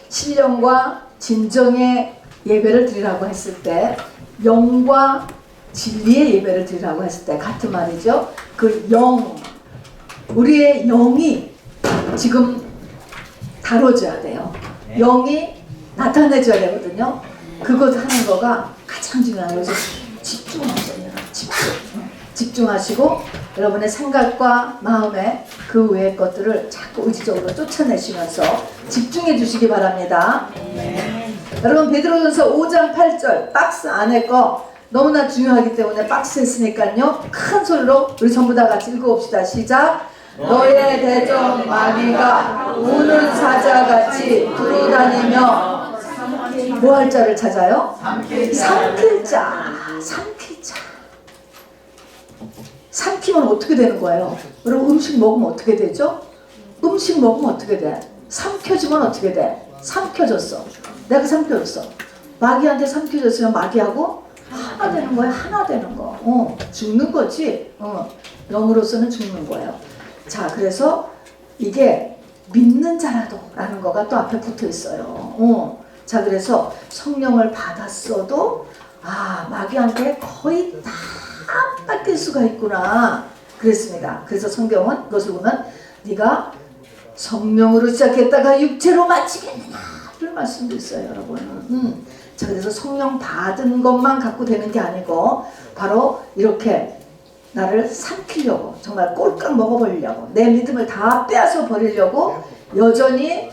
신령과 진정의 예배를 드리라고 했을 때, 영과 진리의 예배를 드리라고 했을 때 같은 말이죠. 그 영, 우리의 영이 지금 다뤄져야 돼요. 영이 나타내줘야 되거든요. 그것 하는 거가 가장 중요한 거죠. 집중하셔야 돼요. 집중하시고 여러분의 생각과 마음에 그 외의 것들을 자꾸 의지적으로 쫓아내시면서 집중해 주시기 바랍니다. 여러분 베드로전서 5장 8절 박스 안에 거 너무나 중요하기 때문에 박스에 있으니까요. 큰 소리로 우리 전부 다 같이 읽어봅시다. 시작. 너의 대적 마귀가 우는 사자같이 두루다니며 뭐 할 자를 찾아요? 삼킬 자. 삼킬 자. 삼키면 어떻게 되는 거예요? 여러분 음식 먹으면 어떻게 되죠? 음식 먹으면 어떻게 돼? 삼켜지면 어떻게 돼? 삼켜졌어. 내가 삼켜졌어. 마귀한테 삼켜졌으면 마귀하고 하나 되는 거야. 하나 되는 거. 죽는 거지. 영으로서는 죽는 거예요. 자, 그래서 이게 믿는 자라도 라는 거가 또 앞에 붙어 있어요. 자, 그래서 성령을 받았어도 마귀한테 거의 다 뺏길 수가 있구나 그랬습니다. 그래서 성경은 그것을 보면 네가 성령으로 시작했다가 육체로 마치겠느냐 이런 말씀도 있어요, 여러분. 자, 그래서 성령 받은 것만 갖고 되는 게 아니고 바로 이렇게 나를 삼키려고 정말 꼴깍 먹어버리려고 내 믿음을 다 빼앗아 버리려고 여전히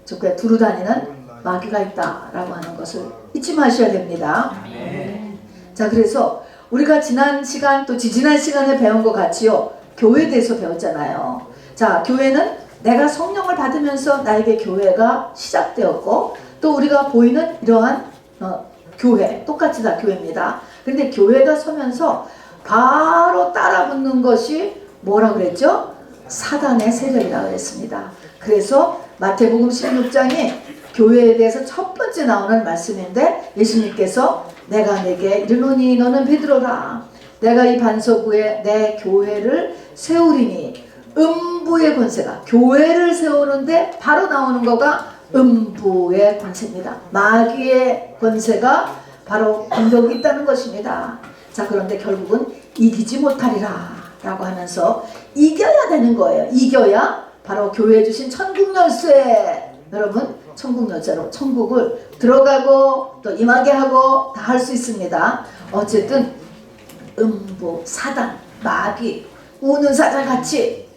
저게 두루다니는 마귀가 있다라고 하는 것을 잊지 마셔야 됩니다. 자, 그래서 우리가 지난 시간 또 지지난 시간에 배운 것 같이요. 교회에 대해서 배웠잖아요. 자, 교회는 내가 성령을 받으면서 나에게 교회가 시작되었고 또 우리가 보이는 이러한 교회, 똑같이 다 교회입니다. 그런데 교회가 서면서 바로 따라붙는 것이 뭐라 그랬죠? 사단의 세력이라고 했습니다. 그래서 마태복음 16장이 교회에 대해서 첫 번째 나오는 말씀인데 예수님께서 내가 내게 이르노니 너는 베드로라. 내가 이 반석 위에 내 교회를 세우리니 음부의 권세가 교회를 세우는데 바로 나오는 거가 음부의 권세입니다. 마귀의 권세가 바로 공격이 있다는 것입니다. 자, 그런데 결국은 이기지 못하리라 라고 하면서 이겨야 되는 거예요. 이겨야 바로 교회에 주신 천국 열쇠. 여러분 천국 열쇠로 천국을 들어가고 또 임하게 하고 다 할 수 있습니다. 어쨌든 음부, 사단, 마귀, 우는 사자같이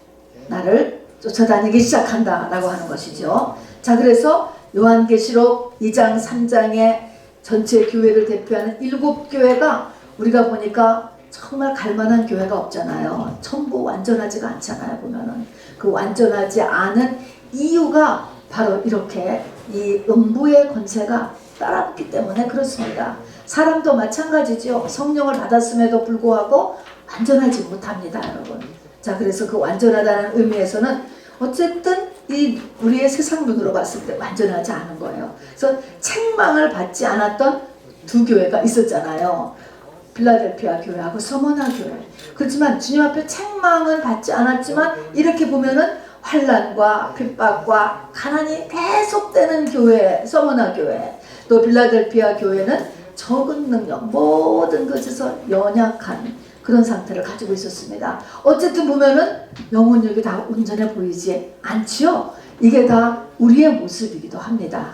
나를 쫓아다니기 시작한다 라고 하는 것이죠. 자, 그래서 요한계시록 2장 3장의 전체 교회를 대표하는 7교회가 우리가 보니까 정말 갈만한 교회가 없잖아요. 전부 완전하지가 않잖아요. 보면은 그 완전하지 않은 이유가 바로 이렇게 이 음부의 권세가 따라붙기 때문에 그렇습니다. 사람도 마찬가지죠. 성령을 받았음에도 불구하고 완전하지 못합니다, 여러분. 자, 그래서 그 완전하다는 의미에서는 어쨌든 이 우리의 세상 눈으로 봤을 때 완전하지 않은 거예요. 그래서 책망을 받지 않았던 두 교회가 있었잖아요. 필라델피아 교회하고 서머나 교회. 그렇지만 주님 앞에 책망은 받지 않았지만 이렇게 보면은 환난과 핍박과 가난이 계속되는 교회, 서머나 교회. 또 필라델피아 교회는 적은 능력, 모든 것에서 연약한 그런 상태를 가지고 있었습니다. 어쨌든 보면은 영혼력이 다 온전해 보이지 않지요? 이게 다 우리의 모습이기도 합니다.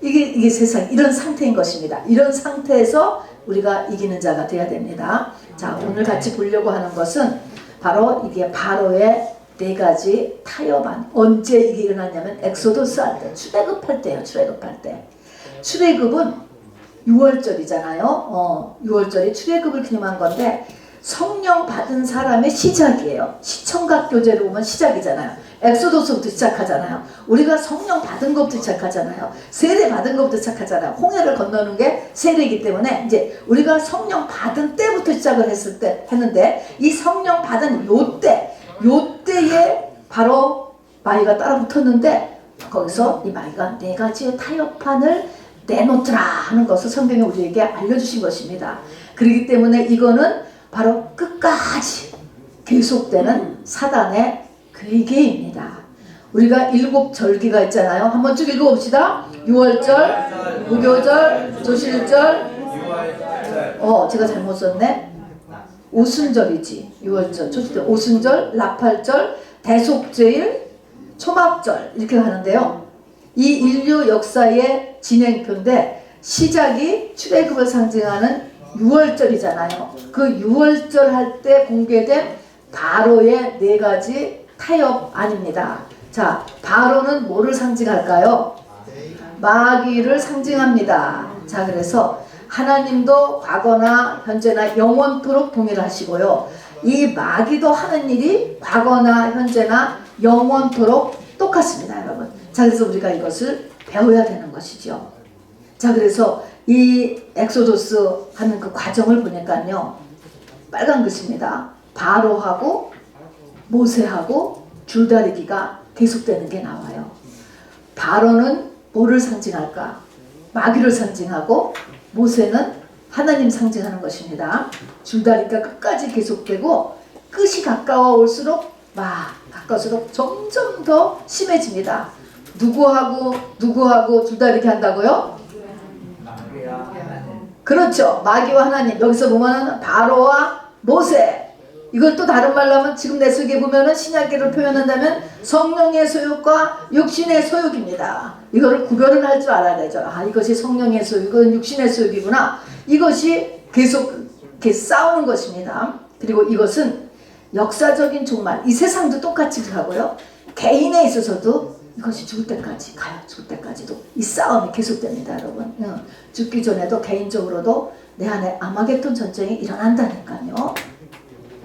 이게 세상 이런 상태인 것입니다. 이런 상태에서 우리가 이기는 자가 되어야 됩니다. 자, 오늘 같이 보려고 하는 것은 바로 이게 바로의 4가지 타협안. 언제 이게 일어났냐면 엑소더스 할 때, 출애굽할 때예요. 출애굽할 때. 출애굽은 6월절이잖아요. 6월절이 출애굽을 기념한 건데 성령 받은 사람의 시작이에요. 시청각 교제로 보면 시작이잖아요. 엑소더스부터 시작하잖아요. 우리가 성령 받은 것부터 시작하잖아요. 세례 받은 것부터 시작하잖아요. 홍해를 건너는 게 세례이기 때문에 이제 우리가 성령 받은 때부터 시작을 했는데 이 성령 받은 요때에 바로 마귀가 따라 붙었는데 거기서 이 마귀가 4가지의 타협판을 내놓더라 하는 것을 성경이 우리에게 알려주신 것입니다. 그렇기 때문에 이거는 바로 끝까지 계속되는 사단의 괴계입니다. 우리가 7절기가 있잖아요. 한번 쭉 읽어봅시다. 6월절, 무교절, 조실절. 제가 잘못 썼네. 오순절이지. 6월절, 조실절, 오순절, 나팔절, 대속제일, 초막절 이렇게 가는데요. 이 인류 역사의 진행표인데 시작이 출애굽을 상징하는 6월절이잖아요. 그 6월절 할 때 공개된 바로의 4가지 타협안입니다. 자, 바로는 뭐를 상징할까요? 마귀를 상징합니다. 자, 그래서 하나님도 과거나 현재나 영원토록 동일하시고요. 이 마귀도 하는 일이 과거나 현재나 영원토록 똑같습니다, 여러분. 자, 그래서 우리가 이것을 배워야 되는 것이죠. 자, 그래서 이 엑소도스 하는 그 과정을 보니까요. 빨간 글씨입니다. 바로하고 모세하고 줄다리기가 계속되는 게 나와요. 바로는 뭐를 상징할까? 마귀를 상징하고 모세는 하나님 상징하는 것입니다. 줄다리기가 끝까지 계속되고 끝이 가까워올수록 가까울수록 점점 더 심해집니다. 누구하고 줄다리기 한다고요? 그렇죠. 마귀와 하나님. 여기서 보면은 바로와 모세. 이걸 또 다른 말로 하면 지금 내 속에 보면은 신약계를 표현한다면 성령의 소욕과 육신의 소욕입니다. 이거를 구별을 할 줄 알아야 되죠. 이것이 성령의 소욕, 이건 육신의 소욕이구나. 이것이 계속 이렇게 싸우는 것입니다. 그리고 이것은 역사적인 종말, 이 세상도 똑같이 하고요. 개인에 있어서도 이것이 죽을 때까지 가요. 죽을 때까지도 이 싸움이 계속됩니다, 여러분. 죽기 전에도 개인적으로도 내 안에 아마겟돈 전쟁이 일어난다니까요.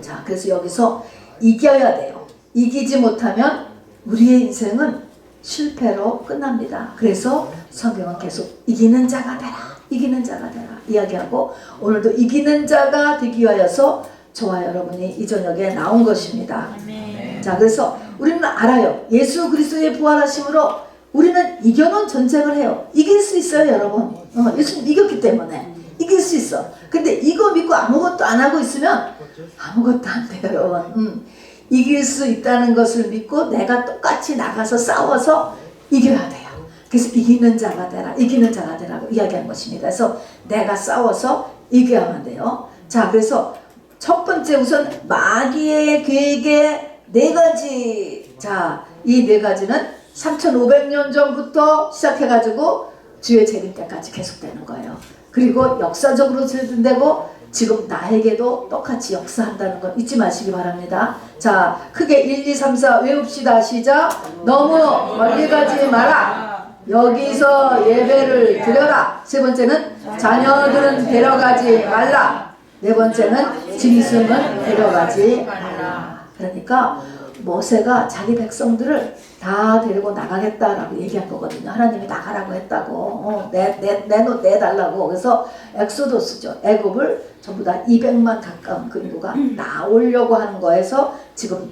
자, 그래서 여기서 이겨야 돼요. 이기지 못하면 우리의 인생은 실패로 끝납니다. 그래서 성경은 계속 이기는 자가 되라, 이기는 자가 되라 이야기하고 오늘도 이기는 자가 되기 위하여서 저와 여러분이 이 저녁에 나온 것입니다. 자, 그래서 우리는 알아요. 예수 그리스도의 부활하심으로 우리는 이겨놓은 전쟁을 해요. 이길 수 있어요, 여러분. 예수님 이겼기 때문에 이길 수 있어. 근데 이거 믿고 아무것도 안 하고 있으면 아무것도 안 돼요, 여러분. 이길 수 있다는 것을 믿고 내가 똑같이 나가서 싸워서 이겨야 돼요. 그래서 이기는 자가 되라, 이기는 자가 되라고 이야기한 것입니다. 그래서 내가 싸워서 이겨야만 돼요. 자, 그래서 첫 번째 우선 마귀의 계획의 4가지. 자, 이 4가지는 3500년 전부터 시작해가지고 주의 재림 때까지 계속되는 거예요. 그리고 역사적으로 진행되고 지금 나에게도 똑같이 역사한다는 건 잊지 마시기 바랍니다. 자, 크게 1, 2, 3, 4 외웁시다. 시작. 너무 멀리 가지 마라. 여기서 예배를 드려라. 세 번째는 자녀들은 데려가지 말라. 네 번째는 짐승은 데려가지 말라. 그러니까 모세가 자기 백성들을 다 데리고 나가겠다라고 얘기한 거거든요. 하나님이 나가라고 했다고. 내달라고. 그래서 엑소도스죠. 애굽을 전부 다 200만 가까운 그 인구가 나오려고 하는 거에서 지금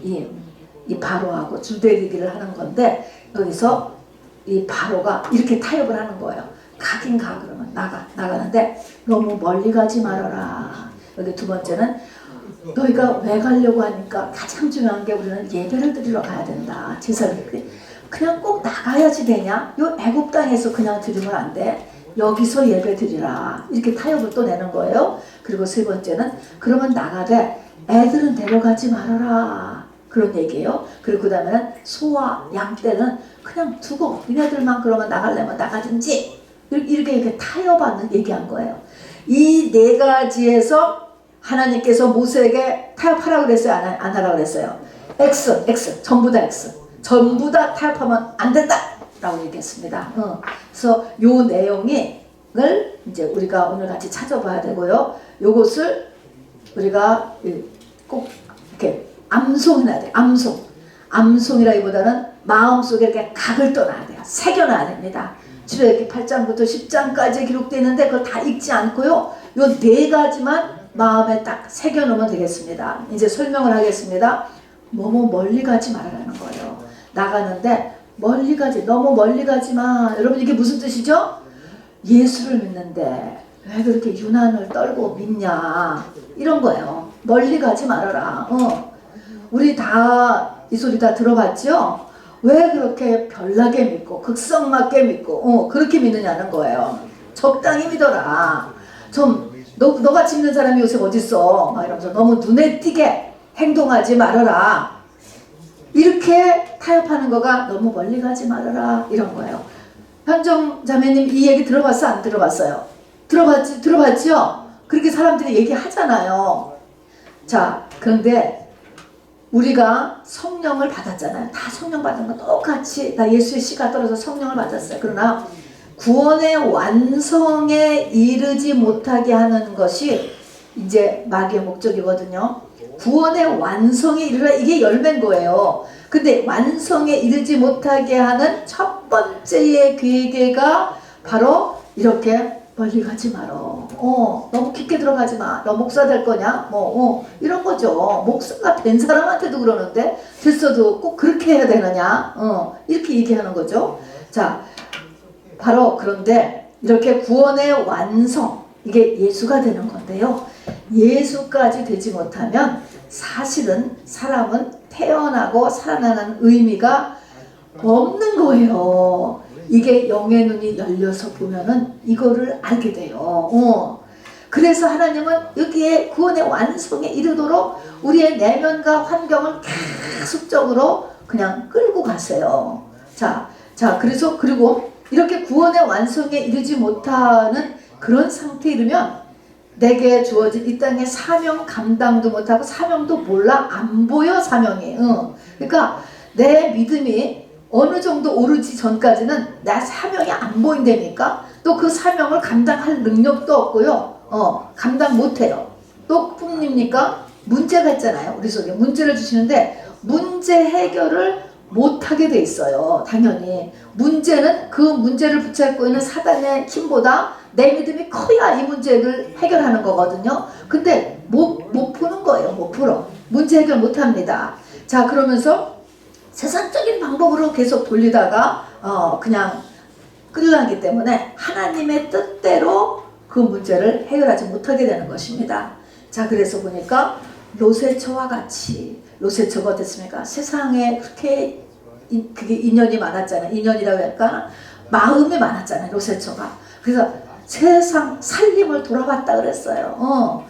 이 바로하고 줄다리기를 하는 건데 여기서 이 바로가 이렇게 타협을 하는 거예요. 가긴 가 그러면 나가는데 너무 멀리 가지 말아라. 여기 두 번째는 너희가 왜 가려고 하니까 가장 중요한 게 우리는 예배를 드리러 가야 된다. 제사를 그냥 꼭 나가야지 되냐? 요 애굽 땅에서 그냥 드리면 안 돼. 여기서 예배 드리라. 이렇게 타협을 또 내는 거예요. 그리고 세 번째는 그러면 나가되 애들은 데려가지 말아라. 그런 얘기예요. 그리고 그 다음에는 소와 양 떼는 그냥 두고 니네들만 그러면 나가려면 나가든지 이렇게 타협하는 얘기한 거예요. 이 4가지에서 하나님께서 모세에게 타협하라고 그랬어요? 안 하라고 그랬어요? X 전부 다 X 전부 다 타협하면 안 된다 라고 얘기했습니다. 그래서 요 내용을 이제 우리가 오늘 같이 찾아봐야 되고요. 요것을 우리가 꼭 이렇게 암송해야 돼요. 암송이라기보다는 마음속에 이렇게 각을 떠놔야 돼요. 새겨놔야 됩니다. 출애굽기 8장부터 10장까지 기록되어 있는데 그걸 다 읽지 않고요. 요 4가지만 마음에 딱 새겨놓으면 되겠습니다. 이제 설명을 하겠습니다. 너무 멀리 가지 말라는 거예요. 나가는데 너무 멀리 가지 마. 여러분 이게 무슨 뜻이죠? 예수를 믿는데 왜 그렇게 유난을 떨고 믿냐 이런 거예요. 멀리 가지 말아라. 우리 다 이 소리 다 들어봤죠? 왜 그렇게 별나게 믿고 극성맞게 믿고 그렇게 믿느냐는 거예요. 적당히 믿어라. 좀 너같이 믿는 사람이 요새 어딨어 막 이러면서 너무 눈에 띄게 행동하지 말아라. 이렇게 타협하는 거가 너무 멀리 가지 말아라 이런 거예요. 현정 자매님 이 얘기 들어봤어? 안 들어봤어요? 들어봤지요? 그렇게 사람들이 얘기하잖아요. 자, 그런데 우리가 성령을 받았잖아요. 다 성령 받은 거 똑같이 다 예수의 씨가 떨어져 성령을 받았어요. 그러나 구원의 완성에 이르지 못하게 하는 것이 이제 마귀의 목적이거든요. 구원의 완성에 이르라, 이게 열매인 거예요. 근데 완성에 이르지 못하게 하는 첫 번째의 괴계가 바로 이렇게 멀리 가지 말어. 너무 깊게 들어가지 마. 너 목사 될 거냐? 이런 거죠. 목사가 된 사람한테도 그러는데 됐어도 꼭 그렇게 해야 되느냐? 이렇게 얘기하는 거죠. 자, 바로 그런데 이렇게 구원의 완성, 이게 예수가 되는 건데요. 예수까지 되지 못하면 사실은 사람은 태어나고 살아나는 의미가 없는 거예요. 이게 영의 눈이 열려서 보면은 이거를 알게 돼요. 그래서 하나님은 여기에 구원의 완성에 이르도록 우리의 내면과 환경을 계속적으로 그냥 끌고 가세요. 자, 그래서 그리고 이렇게 구원의 완성에 이르지 못하는 그런 상태에 이르면 내게 주어진 이 땅의 사명 감당도 못하고 사명도 몰라. 안 보여 사명이. 그러니까 내 믿음이 어느 정도 오르지 전까지는 나 사명이 안 보인다니까. 또 그 사명을 감당할 능력도 없고요. 감당 못해요. 또 뿐입니까? 문제가 있잖아요. 우리 속에 문제를 주시는데 문제 해결을 못하게 돼 있어요. 당연히 문제는 그 문제를 붙잡고 있는 사단의 힘보다 내 믿음이 커야 이 문제를 해결하는 거거든요. 근데 못 푸는 거예요. 못 풀어. 문제 해결 못합니다. 자, 그러면서 세상적인 방법으로 계속 돌리다가 그냥 끌려가기 때문에 하나님의 뜻대로 그 문제를 해결하지 못하게 되는 것입니다. 자, 그래서 보니까 로세처와 같이, 로세처가 어땠습니까? 세상에 그렇게 그게 인연이 많았잖아요. 인연이라고 할까? 마음이 많았잖아요. 로세처가. 그래서 세상 살림을 돌아봤다 그랬어요.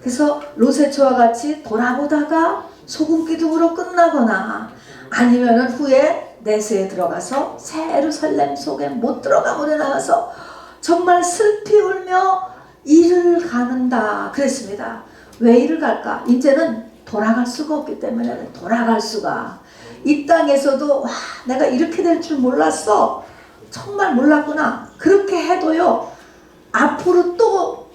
그래서 로세처와 같이 돌아보다가 소금 기둥으로 끝나거나 아니면은 후에 내세에 들어가서 새 예루살렘 속에 못 들어가 물에 나가서 정말 슬피 울며 이를 가는다 그랬습니다. 왜 이를 갈까? 이제는 돌아갈 수가 없기 때문에 돌아갈 수가. 이 땅에서도 와, 내가 이렇게 될 줄 몰랐어. 정말 몰랐구나. 그렇게 해도요. 앞으로 또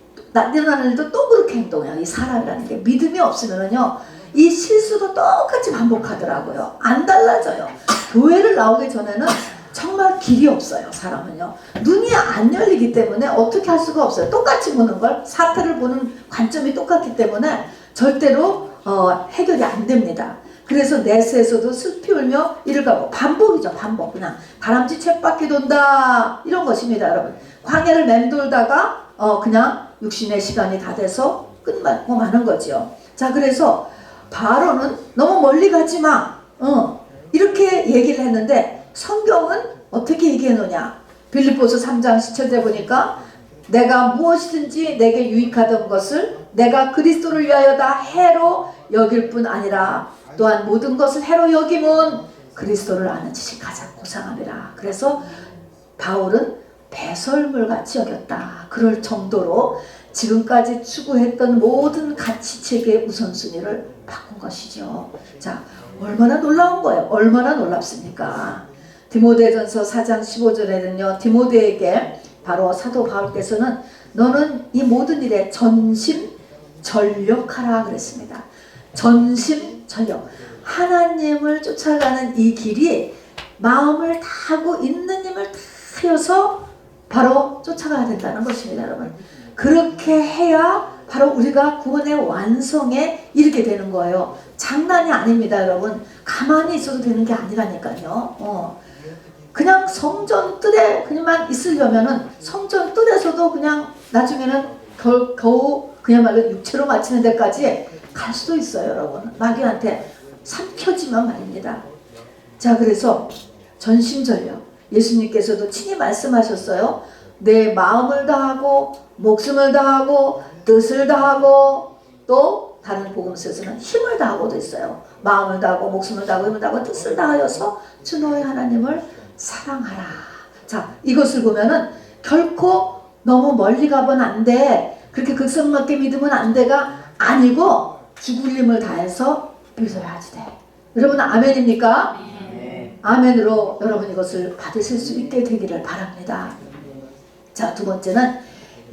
일어나는 일도 또 그렇게 행동해요. 이 사람이라는 게 믿음이 없으면은요. 이 실수도 똑같이 반복하더라고요. 안 달라져요. 교회를 나오기 전에는 정말 길이 없어요. 사람은요. 눈이 안 열리기 때문에 어떻게 할 수가 없어요. 똑같이 보는 걸, 사태를 보는 관점이 똑같기 때문에 절대로 해결이 안 됩니다. 그래서 내세에서도 슬피 울며 이를 가고 반복이죠. 반복. 그냥 다람쥐 쳇바퀴 돈다 이런 것입니다. 여러분. 광야를 맴돌다가 그냥 육신의 시간이 다 돼서 끝나고 마는 거죠. 자, 그래서 바로는 너무 멀리 가지 마. 이렇게 얘기를 했는데 성경은 어떻게 얘기해 놓냐. 빌립보서 3장 17절 보니까 내가 무엇이든지 내게 유익하던 것을 내가 그리스도를 위하여 다 해로 여길 뿐 아니라 또한 모든 것을 해로 여김은 그리스도를 아는 지식 가장 고상함이라. 그래서 바울은 배설물같이 여겼다. 그럴 정도로 지금까지 추구했던 모든 가치체계의 우선순위를 바꾼 것이죠. 자, 얼마나 놀라운 거예요. 얼마나 놀랍습니까? 디모데전서 4장 15절에는요. 디모데에게 바로 사도 바울께서는 너는 이 모든 일에 전심 전력하라 그랬습니다. 전심 전력. 하나님을 쫓아가는 이 길이 마음을 다하고 있는 힘을 다하여서 바로 쫓아가야 된다는 것입니다. 여러분. 그렇게 해야 바로 우리가 구원의 완성에 이르게 되는 거예요. 장난이 아닙니다. 여러분. 가만히 있어도 되는 게 아니라니까요. 그냥 성전 뜰에 그냥만 있으려면은 성전 뜰에서도 그냥 나중에는 겨우 그야말로 육체로 마치는 데까지 갈 수도 있어요. 여러분. 마귀한테 삼켜지면 말입니다. 자, 그래서 전심전력. 예수님께서도 친히 말씀하셨어요. 내 마음을 다하고 목숨을 다하고 뜻을 다하고 또 다른 복음서에서는 힘을 다하고도 있어요. 마음을 다하고 목숨을 다하고 힘을 다하고 뜻을 다하여서 주 너의 하나님을 사랑하라. 자, 이것을 보면은 결코 너무 멀리 가면 안 돼. 그렇게 극성맞게 믿으면 안 돼가 아니고 죽을 힘을 다해서 믿어야지 돼. 여러분 아멘입니까? 아멘으로 여러분 이것을 받으실 수 있게 되기를 바랍니다. 자, 두 번째는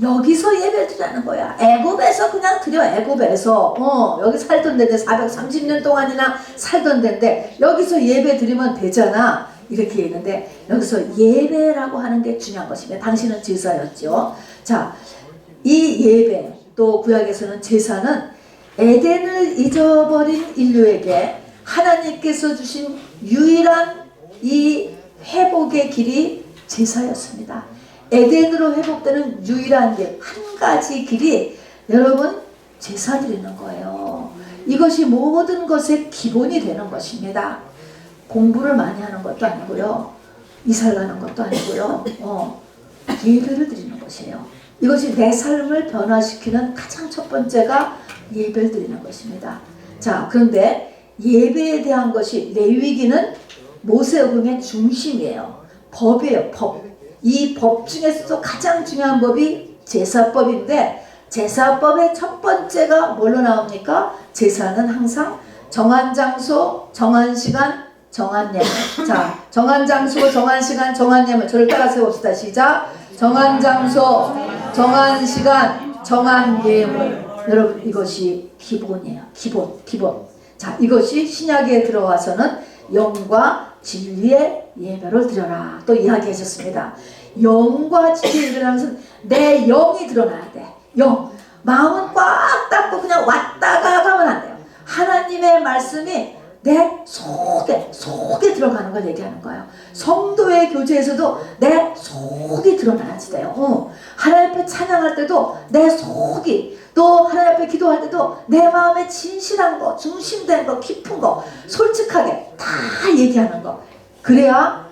여기서 예배 드리는 거야. 애굽에서 그냥 드려. 애굽에서 여기 살던 데인데 430년 동안이나 살던 데인데 여기서 예배 드리면 되잖아. 이렇게 했는데 여기서 예배라고 하는 게 중요한 것입니다. 당신은 제사였죠. 자, 이 예배 또 구약에서는 제사는 에덴을 잊어버린 인류에게 하나님께서 주신 유일한 이 회복의 길이 제사였습니다. 에덴으로 회복되는 유일한 길, 한 가지 길이 여러분 제사 드리는 거예요. 이것이 모든 것의 기본이 되는 것입니다. 공부를 많이 하는 것도 아니고요. 이사를 가는 것도 아니고요. 예배를 드리는 것이에요. 이것이 내 삶을 변화시키는 가장 첫 번째가 예배를 드리는 것입니다. 자, 그런데 예배에 대한 것이 레위기는 모세오경의 중심이에요. 법이에요. 법. 이 법 중에서도 가장 중요한 법이 제사법인데 제사법의 첫 번째가 뭘로 나옵니까? 제사는 항상 정한 장소, 정한 시간, 정한 예물. 자, 정한 장소, 정한 시간, 정한 예물. 저를 따라 세웁시다. 시작. 정한 장소, 정한 시간, 정한 예물. 여러분 이것이 기본이에요. 기본. 자, 이것이 신약에 들어와서는 영과 진리의 예배를 드려라 또 이야기하셨습니다. 영과 진리의 예배라는 것은 내 영이 드러나야 돼. 영. 마음은 꽉 닫고 그냥 왔다가 가면 안 돼요. 하나님의 말씀이 내 속에 들어가는 걸 얘기하는 거예요. 성도의 교제에서도 내 속이 드러나야지 돼요. 하나님 앞에 찬양할 때도 내 속이, 또 하나님 앞에 기도할 때도 내 마음에 진실한 거, 중심된 거, 깊은 거, 솔직하게 다 얘기하는 거. 그래야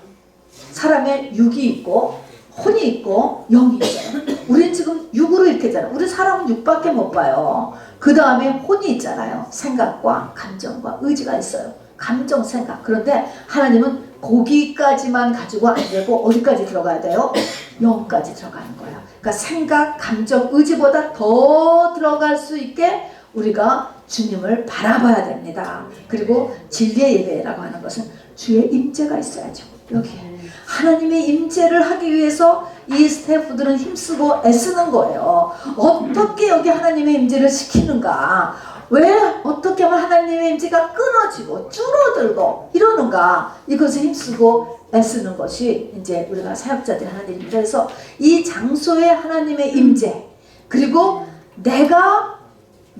사람의 육이 있고 혼이 있고 영이 있어요. 우린 지금 육으로 이렇게 잖아요. 우리 사람은 육밖에 못 봐요. 그 다음에 혼이 있잖아요. 생각과 감정과 의지가 있어요. 감정, 생각. 그런데 하나님은 거기까지만 가지고 안 되고 어디까지 들어가야 돼요? 영까지 들어가는 거예요. 그러니까 생각, 감정, 의지보다 더 들어갈 수 있게 우리가 주님을 바라봐야 됩니다. 그리고 진리의 예배라고 하는 것은 주의 임재가 있어야죠. 여기에 하나님의 임재를 하기 위해서 이 스태프들은 힘쓰고 애쓰는 거예요. 어떻게 여기 하나님의 임재를 시키는가? 왜 어떻게 하면 하나님의 임재가 끊어지고 줄어들고 이러는가? 이것을 힘쓰고 애쓰는 것이 이제 우리가 사역자들이 하는 일입니다. 그래서 이 장소에 하나님의 임재, 그리고 내가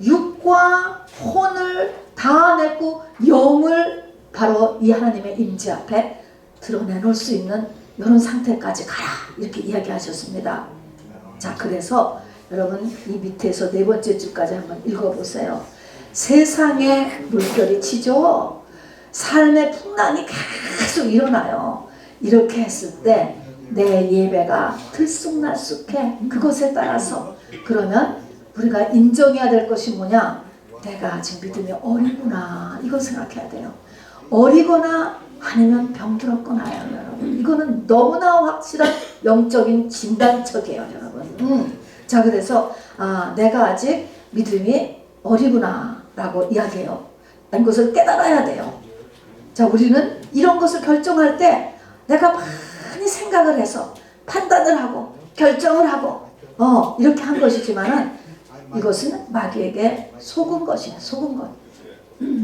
육과 혼을 다 내고 영을 바로 이 하나님의 임재 앞에 드러내놓을 수 있는 이런 상태까지 가라, 이렇게 이야기하셨습니다. 자, 그래서 여러분 이 밑에서 네 번째 줄까지 한번 읽어보세요. 세상에 물결이 치죠. 삶의 풍랑이 계속 일어나요. 이렇게 했을 때 내 예배가 들쑥날쑥해. 그것에 따라서 그러면 우리가 인정해야 될 것이 뭐냐? 내가 지금 믿음이 어리구나, 이걸 생각해야 돼요. 어리거나 아니면 병들었거나요, 여러분. 이거는 너무나 확실한 영적인 진단척이에요, 여러분. 자, 그래서 내가 아직 믿음이 어리구나 라고 이야기해요. 이것을 깨달아야 돼요. 자, 우리는 이런 것을 결정할 때 내가 많이 생각을 해서 판단을 하고 결정을 하고 이렇게 한 것이지만은 이것은 마귀에게 속은 것이에요. 속은 것.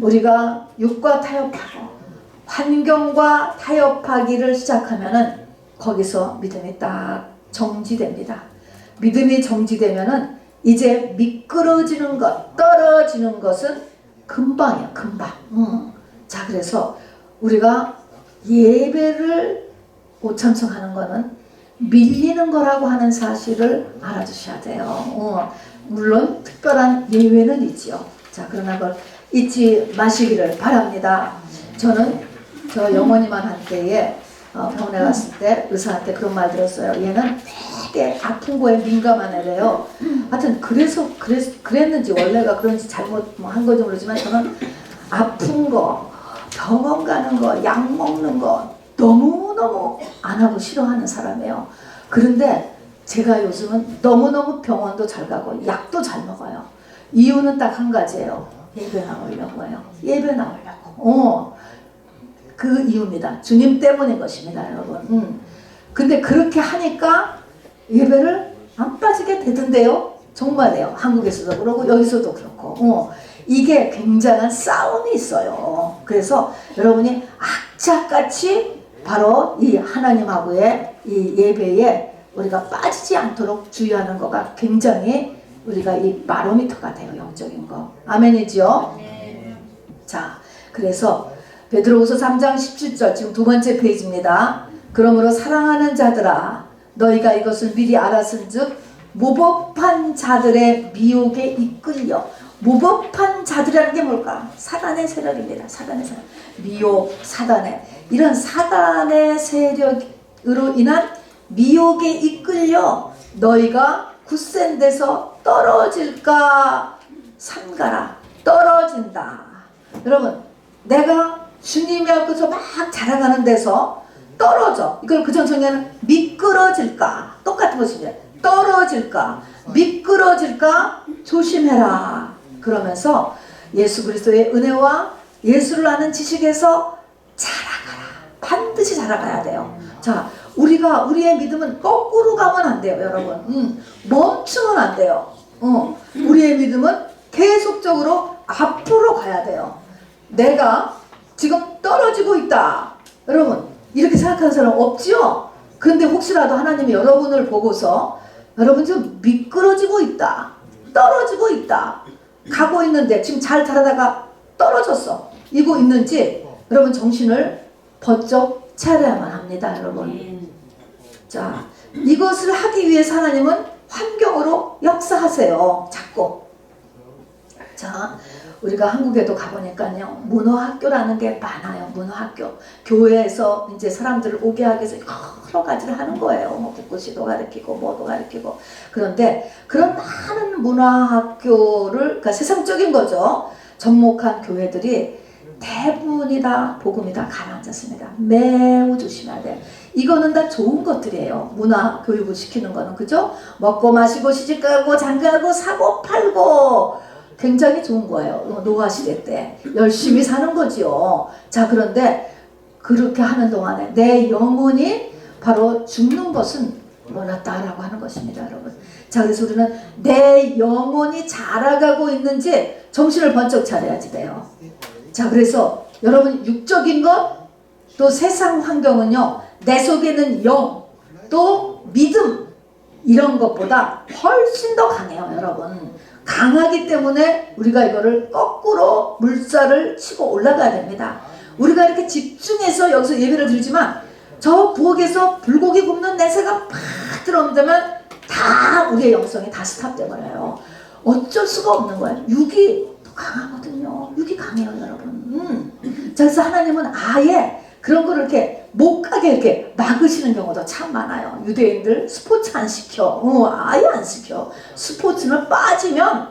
우리가 육과 타협하고 환경과 타협하기를 시작하면은 거기서 믿음이 딱 정지됩니다. 믿음이 정지되면은 이제 미끄러지는 것, 떨어지는 것은 금방이에요. 금방. 자, 그래서 우리가 예배를 못 참석하는 거는 밀리는 거라고 하는 사실을 알아주셔야 돼요. 물론 특별한 예외는 있죠. 자, 그러나 그걸 잊지 마시기를 바랍니다. 저는 저 영원히만 한 때에 병원에 갔을 때 의사한테 그런 말 들었어요. 얘는 되게 아픈 거에 민감한 애래요. 하여튼 그랬는지 원래가 그런지 잘못 한 건지 모르지만 저는 아픈 거, 병원 가는 거, 약 먹는 거 너무너무 안 하고 싫어하는 사람이에요. 그런데 제가 요즘은 너무너무 병원도 잘 가고 약도 잘 먹어요. 이유는 딱 한 가지예요. 예배 나오려고 해요. 예배 나오려고. 그 이유입니다. 주님 때문인 것입니다, 여러분. 근데 그렇게 하니까 예배를 안 빠지게 되던데요. 정말이에요. 한국에서도 그러고 여기서도 그렇고. 이게 굉장한 싸움이 있어요. 그래서 여러분이 악착같이 바로 이 하나님하고의 이 예배에 우리가 빠지지 않도록 주의하는 거가 굉장히 우리가 이 바로미터가 돼요. 영적인 거. 아멘이죠? 자, 그래서 베드로후서 3장 17절 지금 두 번째 페이지입니다. 그러므로 사랑하는 자들아 너희가 이것을 미리 알았은즉 모법한 자들의 미혹에 이끌려. 모법한 자들이라는 게 뭘까? 사단의 세력입니다. 사단의 세력. 미혹, 사단의 이런 사단의 세력으로 인한 미혹에 이끌려 너희가 굳센 데서 떨어질까 삼가라. 떨어진다. 여러분 내가 주님이 앞에서 막 자라가는 데서 떨어져. 이걸 그전 정의하는 미끄러질까. 똑같은 것입니다. 떨어질까 미끄러질까 조심해라. 그러면서 예수 그리스도의 은혜와 예수를 아는 지식에서 자라가라. 반드시 자라가야 돼요. 자, 우리의 믿음은 거꾸로 가면 안 돼요, 여러분. 멈추면 안 돼요. 우리의 믿음은 계속적으로 앞으로 가야 돼요. 내가 지금 떨어지고 있다. 여러분, 이렇게 생각하는 사람 없지요? 근데 혹시라도 하나님이 여러분을 보고서 여러분 지금 미끄러지고 있다. 떨어지고 있다. 가고 있는데 지금 잘 자라다가 떨어졌어. 이거 있는지 여러분 정신을 번쩍 차려야만 합니다, 여러분. 자, 이것을 하기 위해서 하나님은 환경으로 역사하세요. 자꾸. 자, 우리가 한국에도 가보니까요, 문어학교라는 게 많아요. 문어학교. 교회에서 이제 사람들을 오게 하기 위해서 여러 가지를 하는 거예요. 뭐 북구시도 가르치고 뭐도 가르치고. 그런데 그런 많은 문화학교를, 그러니까 세상적인 거죠. 접목한 교회들이 대부분이 다 복음이 다 가라앉았습니다. 매우 조심해야 돼. 이거는 다 좋은 것들이에요. 문화 교육을 시키는 거는, 그죠? 먹고 마시고 시집가고 장가가고 사고 팔고 굉장히 좋은 거예요. 노아 시대 때 열심히 사는 거지요. 자, 그런데 그렇게 하는 동안에 내 영혼이 바로 죽는 것은 몰랐다라고 하는 것입니다, 여러분. 자, 그래서 우리는 내 영혼이 자라가고 있는지 정신을 번쩍 차려야지 돼요. 자, 그래서 여러분 육적인 것, 또 세상 환경은요, 내 속에는 영, 또 믿음, 이런 것보다 훨씬 더 강해요, 여러분. 강하기 때문에 우리가 이거를 거꾸로 물살을 치고 올라가야 됩니다. 우리가 이렇게 집중해서 여기서 예배를 드리지만 저 부엌에서 불고기 굽는 냄새가 팍 들어온다면 다 우리의 영성이 다 스탑돼버려요. 어쩔 수가 없는 거예요. 육이 강하거든요. 육이 강해요, 여러분. 자, 그래서 하나님은 아예 그런 거를 이렇게 못 가게 이렇게 막으시는 경우도 참 많아요. 유대인들 스포츠 안 시켜. 아예 안 시켜. 스포츠는 빠지면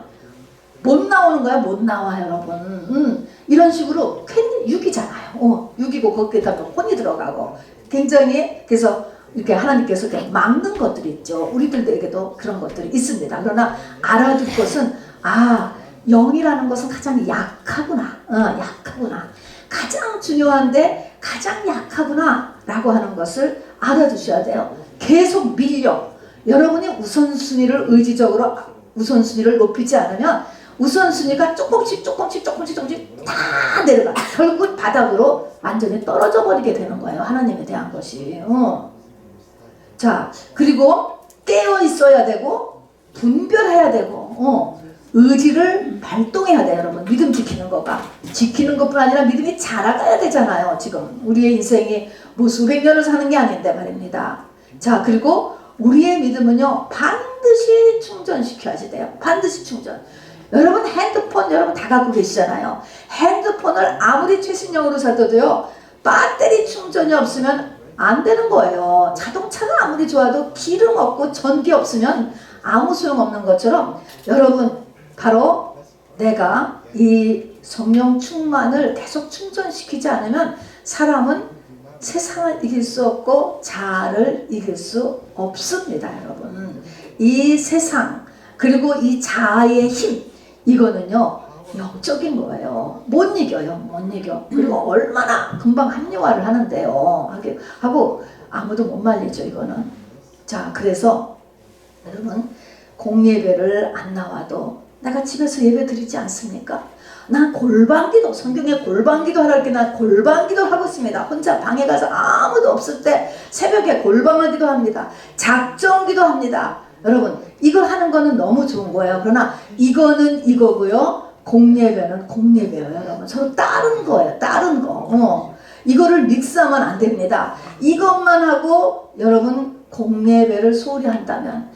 못 나오는 거야. 못 나와, 여러분. 이런 식으로 괜히 육이잖아요. 육이고 거기에다 또 혼이 들어가고 굉장히, 그래서 이렇게 하나님께서 이렇게 막는 것들이 있죠. 우리들에게도 그런 것들이 있습니다. 그러나 알아둘 것은, 영이라는 것은 가장 약하구나. 약하구나. 가장 중요한데 가장 약하구나 라고 하는 것을 알아두셔야 돼요. 계속 밀려. 여러분이 우선순위를 의지적으로 우선순위를 높이지 않으면 우선순위가 조금씩 다 내려가. 결국 바닥으로 완전히 떨어져 버리게 되는 거예요. 하나님에 대한 것이. 자, 그리고 깨어 있어야 되고 분별해야 되고 의지를 발동해야 돼요, 여러분. 믿음 지키는 거가. 지키는 것뿐 아니라 믿음이 자라가야 되잖아요. 지금 우리의 인생이 뭐 수백 년을 사는 게 아닌데 말입니다. 자, 그리고 우리의 믿음은요, 반드시 충전시켜야지 돼요. 반드시 충전. 여러분 핸드폰 여러분 다 갖고 계시잖아요. 핸드폰을 아무리 최신형으로 사도요, 배터리 충전이 없으면 안 되는 거예요. 자동차가 아무리 좋아도 기름 없고 전기 없으면 아무 소용없는 것처럼 여러분 바로 내가 이 성령 충만을 계속 충전시키지 않으면 사람은 세상을 이길 수 없고 자아를 이길 수 없습니다. 여러분 이 세상 그리고 이 자아의 힘 이거는요 영적인 거예요. 못 이겨요. 못 이겨. 그리고 얼마나 금방 합리화를 하는데요. 하고 아무도 못 말리죠 이거는. 자 그래서 여러분 공예배를 안 나와도 내가 집에서 예배 드리지 않습니까? 난 골방기도 성경에 골방기도 하라고 난 골방기도 하고 있습니다. 혼자 방에 가서 아무도 없을 때 새벽에 골방하기도 합니다. 작정기도 합니다. 여러분 이거 하는 거는 너무 좋은 거예요. 그러나 이거는 이거고요. 공예배는 공예배예요. 여러분 서로 다른 거예요. 다른 거. 이거를 믹스하면 안 됩니다. 이것만 하고 여러분 공예배를 소홀히 한다면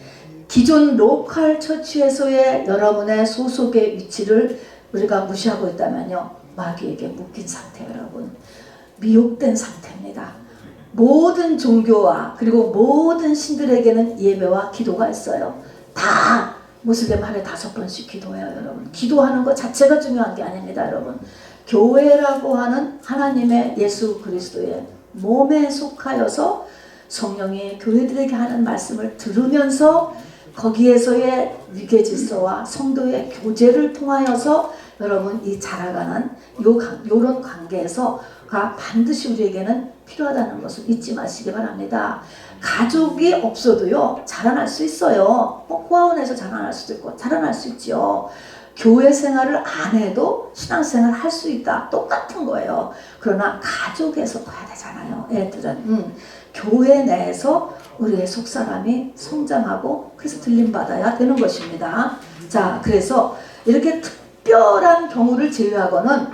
기존 로컬 처치에서의 여러분의 소속의 위치를 우리가 무시하고 있다면요 마귀에게 묶인 상태예요. 여러분 미혹된 상태입니다. 모든 종교와 그리고 모든 신들에게는 예배와 기도가 있어요. 다 모슬렘 하루에 5번씩 기도해요. 여러분 기도하는 것 자체가 중요한 게 아닙니다. 여러분 교회라고 하는 하나님의 예수 그리스도의 몸에 속하여서 성령이 교회들에게 하는 말씀을 들으면서 거기에서의 위계 질서와 성도의 교제를 통하여서 여러분 이 자라가는 요런 관계에서가 반드시 우리에게는 필요하다는 것을 잊지 마시기 바랍니다. 가족이 없어도요 자라날 수 있어요. 호화원에서 자라날 수도 있고 자라날 수 있죠. 교회 생활을 안 해도 신앙생활 할 수 있다. 똑같은 거예요. 그러나 가족에서 봐야 되잖아요. 애들은 교회 내에서 우리의 속사람이 성장하고 그래서 들림받아야 되는 것입니다. 자 그래서 이렇게 특별한 경우를 제외하고는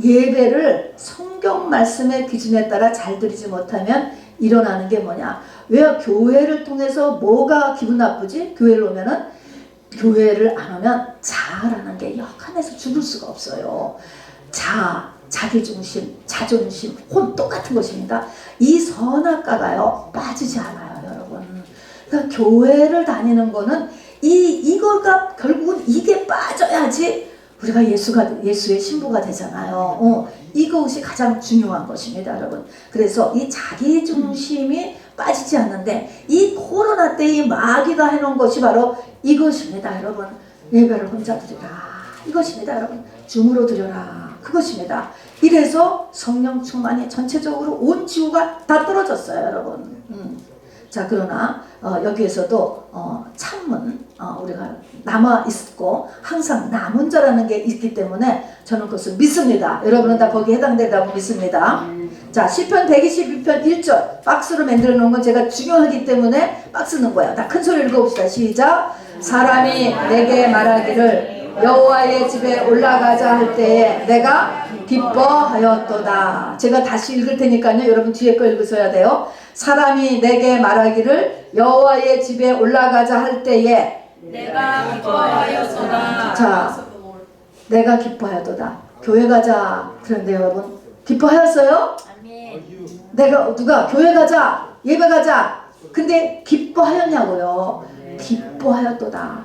예배를 성경 말씀의 기준에 따라 잘 드리지 못하면 일어나는 게 뭐냐. 왜 교회를 통해서 뭐가 기분 나쁘지? 교회를 오면은 교회를 안 오면 자아라는 게 역한해서 죽을 수가 없어요. 자기중심, 자존심, 혼 똑같은 것입니다. 이 선악과가요 빠지지 않아요. 여러분 그러니까 교회를 다니는 거는 이거가 결국은 이게 빠져야지 우리가 예수의 신부가 되잖아요. 이것이 가장 중요한 것입니다. 여러분 그래서 이 자기중심이 빠지지 않는데 이 코로나 때 이 마귀가 해놓은 것이 바로 이것입니다. 여러분 예배를 혼자 드리라 이것입니다. 여러분 줌으로 드려라 그것입니다. 이래서 성령 충만이 전체적으로 온 지구가 다 떨어졌어요. 여러분 자 그러나 여기에서도 참문 우리가 남아있고 항상 남은 자라는 게 있기 때문에 저는 그것을 믿습니다. 여러분은 다 거기에 해당된다고 믿습니다. 자 시편 122편 1절 박스로 만들어 놓은 건 제가 중요하기 때문에 박스 넣은 거예요. 다 큰 소리 읽어봅시다. 시작. 사람이 내게 말하기를 여호와의 집에 올라가자 할 때에 내가 기뻐하였도다. 제가 다시 읽을 테니까요. 여러분 뒤에 거 읽으셔야 돼요. 사람이 내게 말하기를 여호와의 집에 올라가자 할 때에 내가 기뻐하였도다. 자, 내가 기뻐하였도다. 교회 가자. 그런데 여러분 기뻐하였어요? 아멘. 누가 교회 가자, 예배 가자. 근데 기뻐하였냐고요? 기뻐하였도다.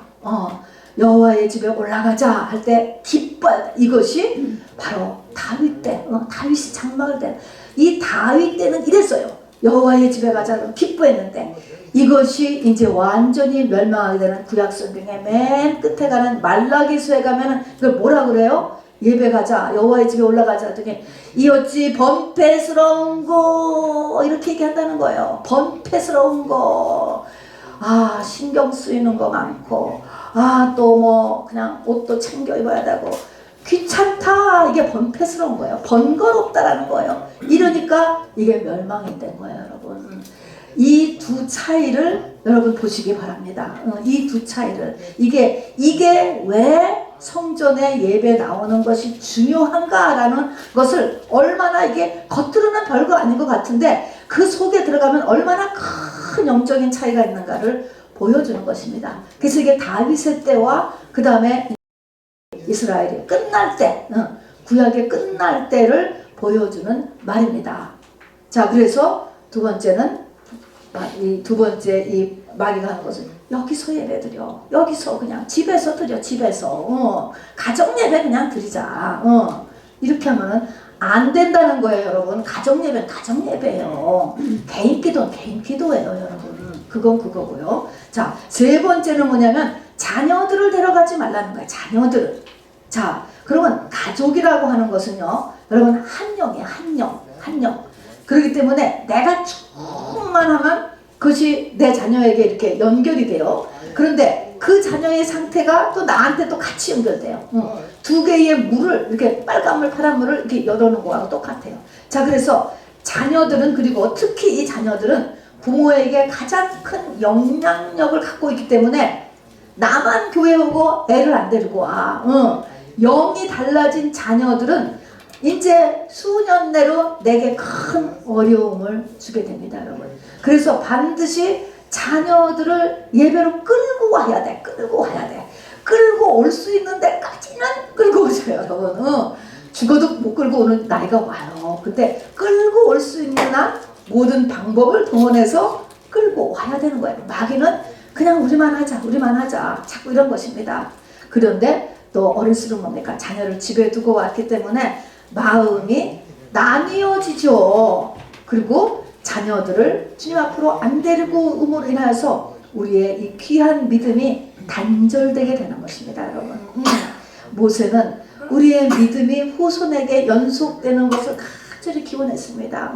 여호와의 집에 올라가자 할 때 기뻐하였다. 이것이 바로 다윗 때, 다윗이 장막을 때, 이 다윗 때는 이랬어요. 여호와의 집에 가자 기뻐했는데 이것이 이제 완전히 멸망하게 되는 구약 성경의 맨 끝에 가는 말라기서에 가면은 이걸 뭐라 그래요? 예배 가자, 여호와의 집에 올라가자 하더니 이 어찌 번패스러운 거 이렇게 얘기한다는 거예요. 번패스러운 거, 신경 쓰이는 거 많고, 또 뭐 그냥 옷도 챙겨 입어야 되고 귀찮다, 이게 번패스러운 거예요. 번거롭다라는 거예요. 이러니까 이게 멸망이 된 거예요. 여러분 이 두 차이를 여러분 보시기 바랍니다. 이 두 차이를 이게 왜 성전에 예배 나오는 것이 중요한가라는 것을 얼마나 이게 겉으로는 별거 아닌 것 같은데 그 속에 들어가면 얼마나 큰 영적인 차이가 있는가를 보여주는 것입니다. 그래서 이게 다윗의 때와 그 다음에 이스라엘이 끝날 때, 구약의 끝날 때를 보여주는 말입니다. 자, 그래서 두 번째는 두 번째 이 마귀가 하는 것은 여기서 예배 드려. 여기서 그냥 집에서 드려. 집에서. 가정 예배 그냥 드리자. 이렇게 하면은 안 된다는 거예요, 여러분. 가정 예배는 가정 예배예요. 개인 기도는 개인 기도예요, 여러분. 그건 그거고요. 자, 세 번째는 뭐냐면 자녀들을 데려가지 말라는 거예요. 자녀들을. 자, 그러면 가족이라고 하는 것은요, 여러분 한 영이에요. 한 영. 한 영. 그렇기 때문에 내가 조금만 하면 그것이 내 자녀에게 이렇게 연결이 돼요. 그런데 그 자녀의 상태가 또 나한테 또 같이 연결돼요. 두 개의 물을 이렇게 빨간 물, 파란 물을 이렇게 열어놓은 거하고 똑같아요. 자, 그래서 자녀들은, 그리고 특히 이 자녀들은 부모에게 가장 큰 영향력을 갖고 있기 때문에 나만 교회 오고 애를 안 데리고 와. 영이 달라진 자녀들은 이제 수년 내로 내게 큰 어려움을 주게 됩니다, 여러분. 그래서 반드시 자녀들을 예배로 끌고 와야 돼. 끌고 와야 돼. 끌고 올 수 있는 데까지는 끌고 오세요, 여러분. 죽어도 못 끌고 오는 나이가 와요. 근데 끌고 올 수 있는 한 모든 방법을 동원해서 끌고 와야 되는 거예요. 마귀는 그냥 우리만 하자, 우리만 하자. 자꾸 이런 것입니다. 그런데 또 어릴수록 뭡니까? 자녀를 집에 두고 왔기 때문에 마음이 나뉘어지죠. 그리고 자녀들을 주님 앞으로 안 데리고 음으로 인하여서 우리의 이 귀한 믿음이 단절되게 되는 것입니다, 여러분. 모세는 우리의 믿음이 후손에게 연속되는 것을 간절히 기원했습니다.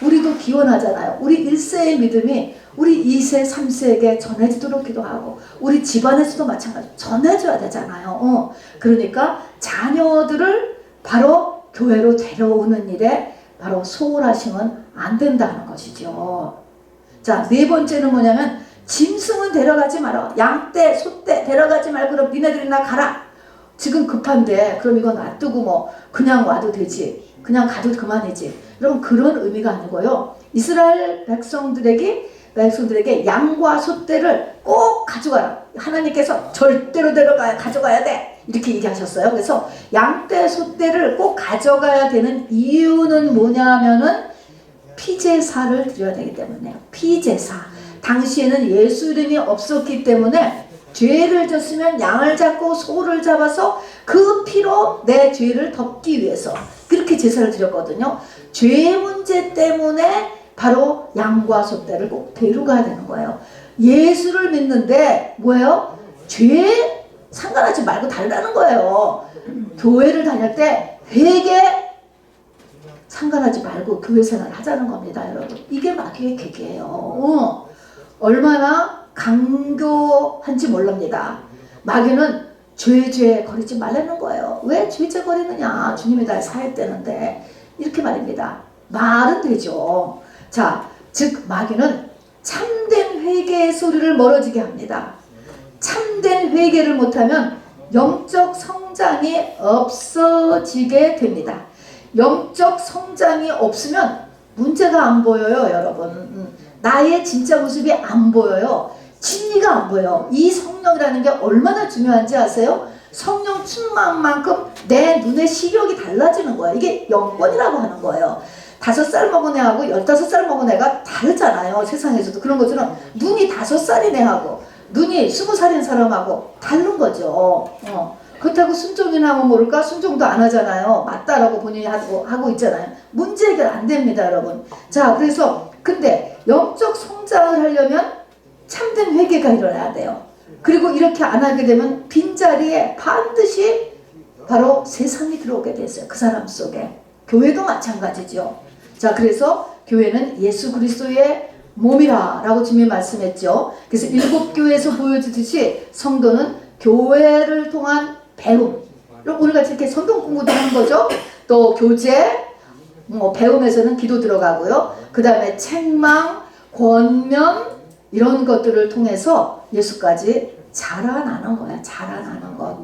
우리도 기원하잖아요. 우리 1세의 믿음이 우리 2세, 3세에게 전해지도록 기도하고 우리 집안에서도 마찬가지로 전해줘야 되잖아요. 그러니까 자녀들을 바로 교회로 데려오는 일에 바로 소홀하시면 안 된다는 것이죠. 자, 네 번째는 뭐냐면 짐승은 데려가지 마라. 양떼, 소떼 데려가지 말고 그럼 니네들이나 가라. 지금 급한데 그럼 이거 놔두고 뭐 그냥 와도 되지. 그냥 가도 그만이지. 여러분 그런 의미가 아니고요. 이스라엘 백성들에게 양과 소떼를 꼭 가져가라. 하나님께서 절대로 가져가야 돼. 이렇게 얘기하셨어요. 그래서 양떼, 소떼를 꼭 가져가야 되는 이유는 뭐냐면은 피제사를 드려야 되기 때문에요. 피제사. 당시에는 예수 이름이 없었기 때문에 죄를 졌으면 양을 잡고 소를 잡아서 그 피로 내 죄를 덮기 위해서 그렇게 제사를 드렸거든요. 죄 문제 때문에 바로 양과 소떼를 꼭 데려가야 되는 거예요. 예수를 믿는데 뭐예요? 죄 상관하지 말고 달라는 거예요. 교회를 다닐 때 회개 상관하지 말고 교회 생활 하자는 겁니다, 여러분. 이게 마귀의 계기예요. 얼마나 강교한지 모릅니다. 마귀는 죄 거리지 말라는 거예요. 왜 죄 거리느냐? 주님이 날 사했다는데 이렇게 말입니다. 말은 되죠. 자, 즉 마귀는 참된 회개의 소리를 멀어지게 합니다. 참된 회개를 못하면 영적 성장이 없어지게 됩니다. 영적 성장이 없으면 문제가 안 보여요, 여러분. 나의 진짜 모습이 안 보여요. 진리가 안 보여요. 이 성령이라는 게 얼마나 중요한지 아세요? 성령 충만한 만큼 내 눈의 시력이 달라지는 거예요. 이게 영권이라고 하는 거예요. 5살 먹은 애하고 15살 먹은 애가 다르잖아요. 세상에서도. 그런 것처럼 눈이 5살인 애하고 눈이 20살인 사람하고 다른 거죠. 그렇다고 순종이나 하면 모를까? 순종도 안 하잖아요. 맞다라고 본인이 하고 있잖아요. 문제 해결 안 됩니다, 여러분. 자, 그래서 근데 영적 성장을 하려면 참된 회개가 일어나야 돼요. 그리고 이렇게 안 하게 되면 빈자리에 반드시 바로 세상이 들어오게 됐어요. 그 사람 속에. 교회도 마찬가지죠. 자, 그래서 교회는 예수 그리스도의 몸이라 라고 주님이 말씀했죠. 그래서 7교회에서 보여주듯이 성도는 교회를 통한 배움, 우리가 이렇게 성경 공부도 하는 거죠. 또 교제, 배움에서는 기도 들어가고요. 그 다음에 책망, 권면 이런 것들을 통해서 예수까지 자라나는 거야. 자라나는 것.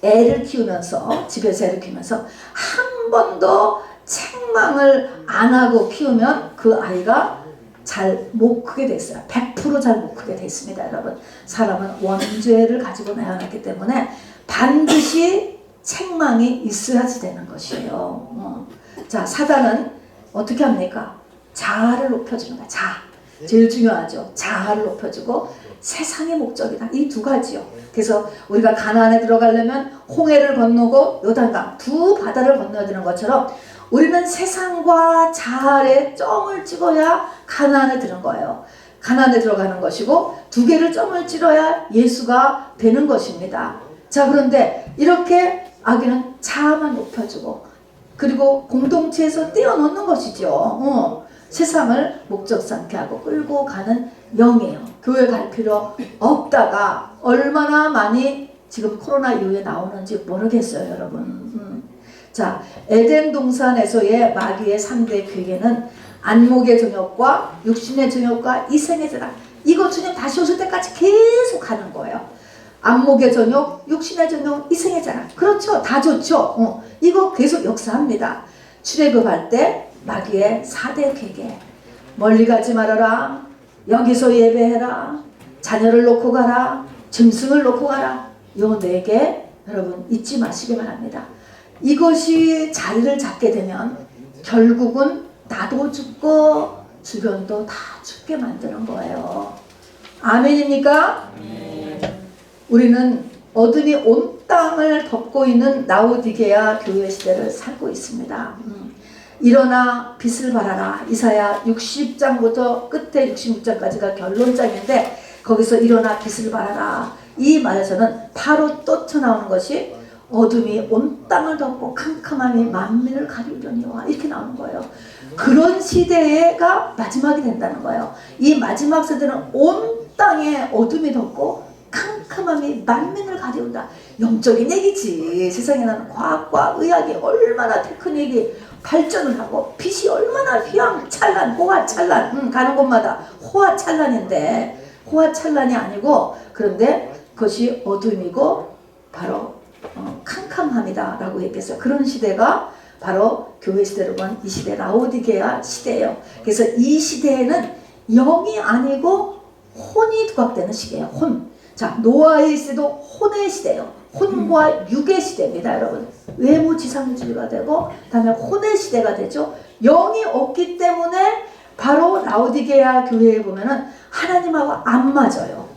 애를 키우면서, 집에서 애를 키우면서 한 번도 책망을 안 하고 키우면 그 아이가 잘 못 크게 됐어요. 100% 잘 못 크게 됐습니다, 여러분. 사람은 원죄를 가지고 태어났기 때문에 반드시 책망이 있어야지 되는 것이에요. 자, 사단은 어떻게 합니까? 자아를 높여주는 거야. 자아. 제일 중요하죠. 자아를 높여주고 세상의 목적이다. 이 두 가지요. 그래서 우리가 가나안에 들어가려면 홍해를 건너고 요단강 두 바다를 건너야 되는 것처럼 우리는 세상과 자아에 점을 찍어야 가나안에 들은 거예요. 가나안에 들어가는 것이고 두 개를 점을 찍어야 예수가 되는 것입니다. 자, 그런데 이렇게 아기는 자아만 높여주고 그리고 공동체에서 떼어놓는 것이죠. 세상을 목적 삼게 하고 끌고 가는 영이에요. 교회 갈 필요 없다가 얼마나 많이 지금 코로나 이후에 나오는지 모르겠어요, 여러분. 자, 에덴 동산에서의 마귀의 3대 괴계는 안목의 정욕과 육신의 정욕과 이생의 재단. 이거 주님 다시 오실 때까지 계속 하는 거예요. 안목의 정욕, 육신의 정욕, 이생의 재단. 그렇죠. 다 좋죠. 이거 계속 역사합니다. 출애굽할 때 마귀의 4대 괴계. 멀리 가지 말아라. 여기서 예배해라. 자녀를 놓고 가라. 짐승을 놓고 가라. 요 4개 여러분 잊지 마시기 바랍니다. 이것이 자리를 잡게 되면 결국은 나도 죽고 주변도 다 죽게 만드는 거예요. 아멘입니까? 우리는 어둠이 온 땅을 덮고 있는 라오디게아 교회 시대를 살고 있습니다. 일어나 빛을 발하라. 이사야 60장부터 끝에 66장까지가 결론장인데 거기서 일어나 빛을 발하라. 이 말에서는 바로 또 튀어나오는 것이 어둠이 온 땅을 덮고 캄캄함이 만민을 가리우려니와 이렇게 나오는 거예요. 그런 시대가 마지막이 된다는 거예요. 이 마지막 세대는 온 땅에 어둠이 덮고 캄캄함이 만민을 가리운다. 영적인 얘기지. 세상에 나는 과학과 의학이 얼마나 테크닉이 발전을 하고 빛이 얼마나 휘황찬란 호화찬란 가는 곳마다 호화찬란인데 호화찬란이 아니고 그런데 그것이 어둠이고 바로 캄캄함이다 라고 얘기했어요. 그런 시대가 바로 교회 시대로 본 이 시대 라오디게아 시대예요. 그래서 이 시대에는 영이 아니고 혼이 두각되는 시대예요. 혼. 자, 노아의 시대도 혼의 시대예요. 혼과 육의 시대입니다, 여러분. 외모지상주의가 되고 다음에 혼의 시대가 되죠. 영이 없기 때문에 바로 라오디게아 교회에 보면은 하나님하고 안 맞아요.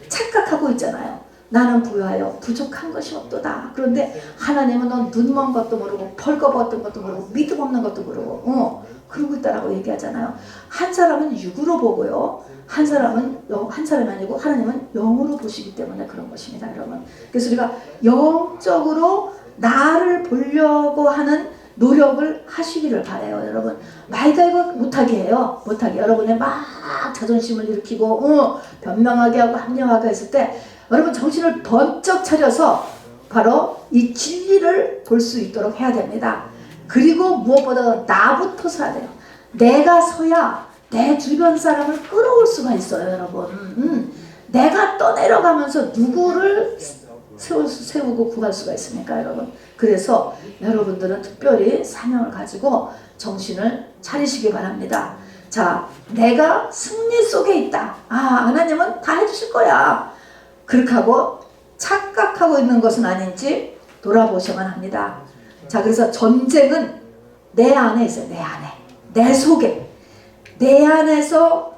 착각하고 있잖아요. 나는 부유하여 부족한 것이 없도다. 그런데 하나님은 넌 눈먼 것도 모르고 벌거벗은 것도 모르고 믿음 없는 것도 모르고 그러고 있다라고 얘기하잖아요. 한 사람은 육으로 보고요. 한 사람이 아니고 하나님은 영으로 보시기 때문에 그런 것입니다, 여러분. 그래서 우리가 영적으로 나를 보려고 하는 노력을 하시기를 바래요, 여러분. 말갈고 못하게 해요. 못하게. 여러분의 막 자존심을 일으키고 변명하게 하고 합리화하게 했을 때 여러분 정신을 번쩍 차려서 바로 이 진리를 볼 수 있도록 해야 됩니다. 그리고 무엇보다 나부터 서야 돼요. 내가 서야 내 주변 사람을 끌어올 수가 있어요, 여러분. 내가 떠내려가면서 누구를 세우고 구할 수가 있습니까, 여러분? 그래서 여러분들은 특별히 사명을 가지고 정신을 차리시기 바랍니다. 자, 내가 승리 속에 있다. 하나님은 다 해주실 거야. 그렇게 하고 착각하고 있는 것은 아닌지 돌아보셔야만 합니다. 자, 그래서 전쟁은 내 안에 있어요. 내 안에. 내 속에. 내 안에서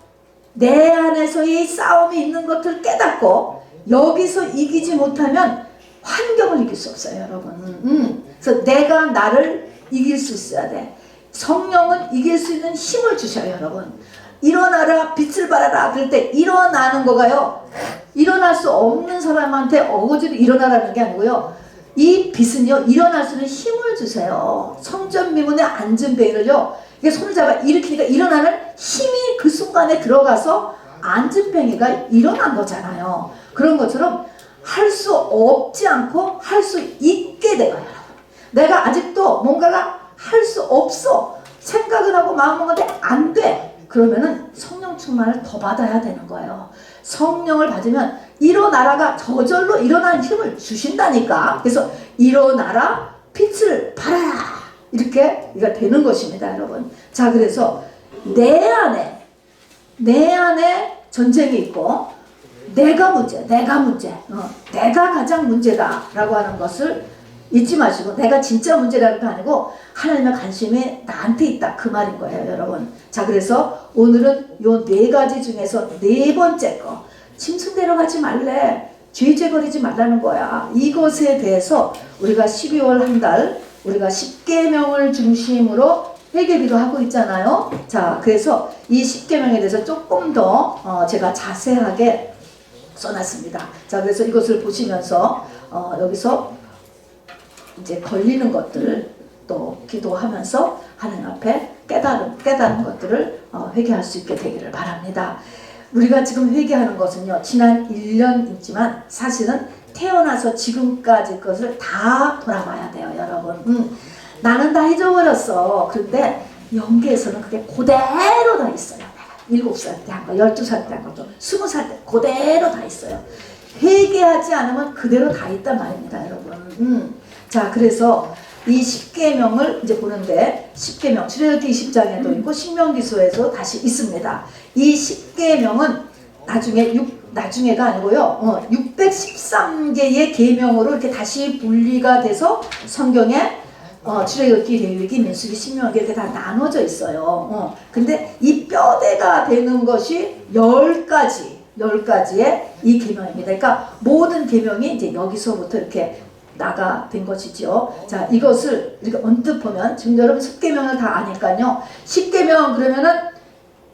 이 싸움이 있는 것을 깨닫고 여기서 이기지 못하면 환경을 이길 수 없어요, 여러분. 그래서 내가 나를 이길 수 있어야 돼. 성령은 이길 수 있는 힘을 주셔요, 여러분. 일어나라, 빛을 발하라. 그럴 때 일어나는 거가요. 일어날 수 없는 사람한테 어거지로 일어나라는 게 아니고요. 이 빛은요, 일어날 수 있는 힘을 주세요. 성전 미문의 앉은 뱅이를요, 이게 손을 잡아 일으키니까 일어나는 힘이 그 순간에 들어가서 앉은 뱅이가 일어난 거잖아요. 그런 것처럼 할 수 없지 않고 할 수 있게 돼요, 여러분. 내가 아직도 뭔가가 할 수 없어. 생각은 하고 마음은 건데 안 돼. 그러면은 성령 충만을 더 받아야 되는 거예요. 성령을 받으면 일어나라가 저절로 일어나는 힘을 주신다니까. 그래서 일어나라, 빛을 발하라. 이렇게 이가 되는 것입니다, 여러분. 자, 그래서 내 안에 전쟁이 있고 내가 가장 문제다라고 하는 것을 잊지 마시고 내가 진짜 문제라는 거 아니고 하나님의 관심이 나한테 있다 그 말인 거예요 여러분. 자 그래서 오늘은 요 4가지 중에서 4번째 거 짐승대로 가지 말래 죄죄거리지 말라는 거야. 이것에 대해서 우리가 12월 한 달 우리가 10계명을 중심으로 회개기도 하고 있잖아요. 자 그래서 이 10계명에 대해서 조금 더 제가 자세하게 써놨습니다. 자 그래서 이것을 보시면서 여기서 이제 걸리는 것들 또 기도하면서 하나님 앞에 깨달은 것들을 회개할 수 있게 되기를 바랍니다. 우리가 지금 회개하는 것은요 지난 1년이지만 사실은 태어나서 지금까지 것을 다 돌아봐야 돼요 여러분. 나는 다 잊어버렸어. 그런데 영계에서는 그게 그대로 다 있어요. 7살 때 한 거, 12살 때 한 것도 20살 때 그대로 다 있어요. 회개하지 않으면 그대로 다 있단 말입니다 여러분. 자 그래서 이 10계명을 이제 보는데 10계명 출애굽기 20장에도 있고 신명기서에도 다시 있습니다. 이 10계명은 나중에가 아니고요 613개의 계명으로 이렇게 다시 분리가 돼서 성경에 출애굽기, 레위기, 민수기, 신명기 이렇게 다 나눠져 있어요. 근데 이 뼈대가 되는 것이 10가지의 이 계명입니다. 그러니까 모든 계명이 이제 여기서부터 이렇게 나가 된 것이죠. 자, 이것을 이렇게 언뜻 보면 지금 여러분 10계명을 다 아니까요. 10계명 그러면은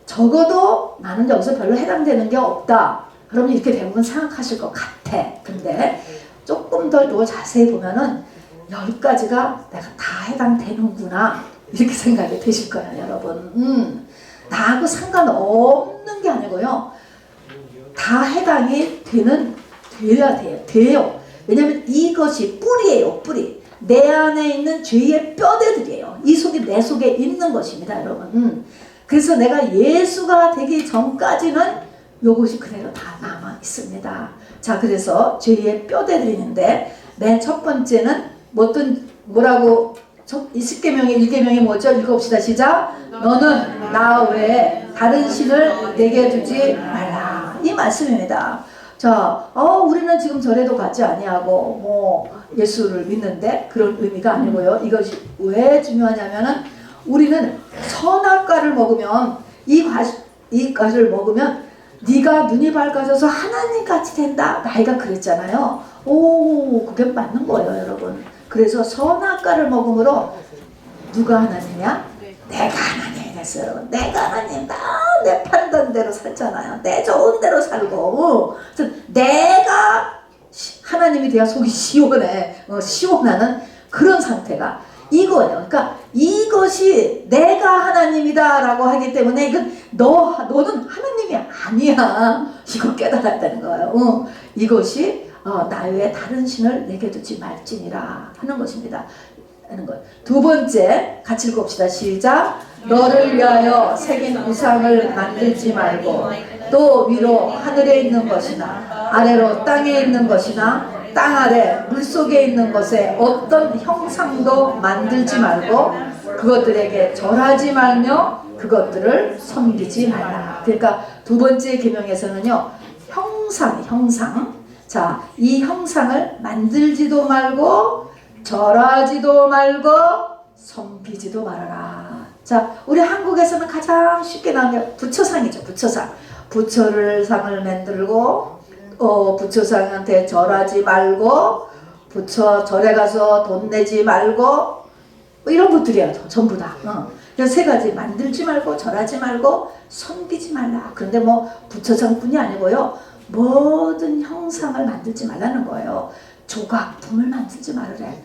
적어도 나는 여기서 별로 해당되는 게 없다. 여러분 이렇게 대부분 생각하실 것 같아. 근데 조금 더 자세히 보면은 10가지가 내가 다 해당되는구나 이렇게 생각이 되실 거예요 여러분. 나하고 상관없는 게 아니고요 다 해당이 돼요. 왜냐하면 이것이 뿌리예요. 뿌리. 내 안에 있는 죄의 뼈대들이에요. 이 속에 내 속에 있는 것입니다 여러분. 그래서 내가 예수가 되기 전까지는 이것이 그대로 다 남아 있습니다. 자 그래서 죄의 뼈대들인데 맨 첫 번째는 뭐라고 이 10계명의 1계명이 뭐죠? 읽어봅시다. 시작. 너는 나 외에 다른 신을 내게 두지 말라. 이 말씀입니다. 자, 우리는 지금 절에도 가지 아니하고 뭐 예수를 믿는데 그런 의미가 아니고요. 이것이 왜 중요하냐면은 우리는 선악과를 먹으면 이 과를 먹으면 네가 눈이 밝아져서 하나님같이 된다. 나이가 그랬잖아요. 오, 그게 맞는 거예요, 여러분. 그래서 선악과를 먹음으로 누가 하나님이야? 내가 하나님이 됐어요, 여러분. 내가 하나님이다. 내 판단대로 살잖아요. 내 좋은 대로 살고. 그래서 내가 하나님이 돼야 속이 시원해. 시원하는 그런 상태가 이거예요. 그러니까 이것이 내가 하나님이다 라고 하기 때문에 이건 너는 하나님이 아니야. 이거 깨달아야 되는 거예요. 이것이 나 외에 다른 신을 내게 두지 말지니라 하는 것입니다. 하는 거예요. 두 번째 같이 읽읍시다. 시작. 너를 위하여 새긴 우상을 만들지 말고 또 위로 하늘에 있는 것이나 아래로 땅에 있는 것이나 땅 아래 물속에 있는 것에 어떤 형상도 만들지 말고 그것들에게 절하지 말며 그것들을 섬기지 말라. 그러니까 두 번째 계명에서는요 형상. 자, 이 형상을 만들지도 말고 절하지도 말고 섬기지도 말아라. 자, 우리 한국에서는 가장 쉽게 나오는 게 부처상이죠. 부처를 상을 만들고 부처상한테 절하지 말고 부처 절에 가서 돈 내지 말고 뭐 이런 것들이에요. 전부 다. 그래서 세 가지 만들지 말고 절하지 말고 섬기지 말라. 그런데 뭐 부처상뿐이 아니고요. 모든 형상을 만들지 말라는 거예요. 조각품을 만들지 말으래.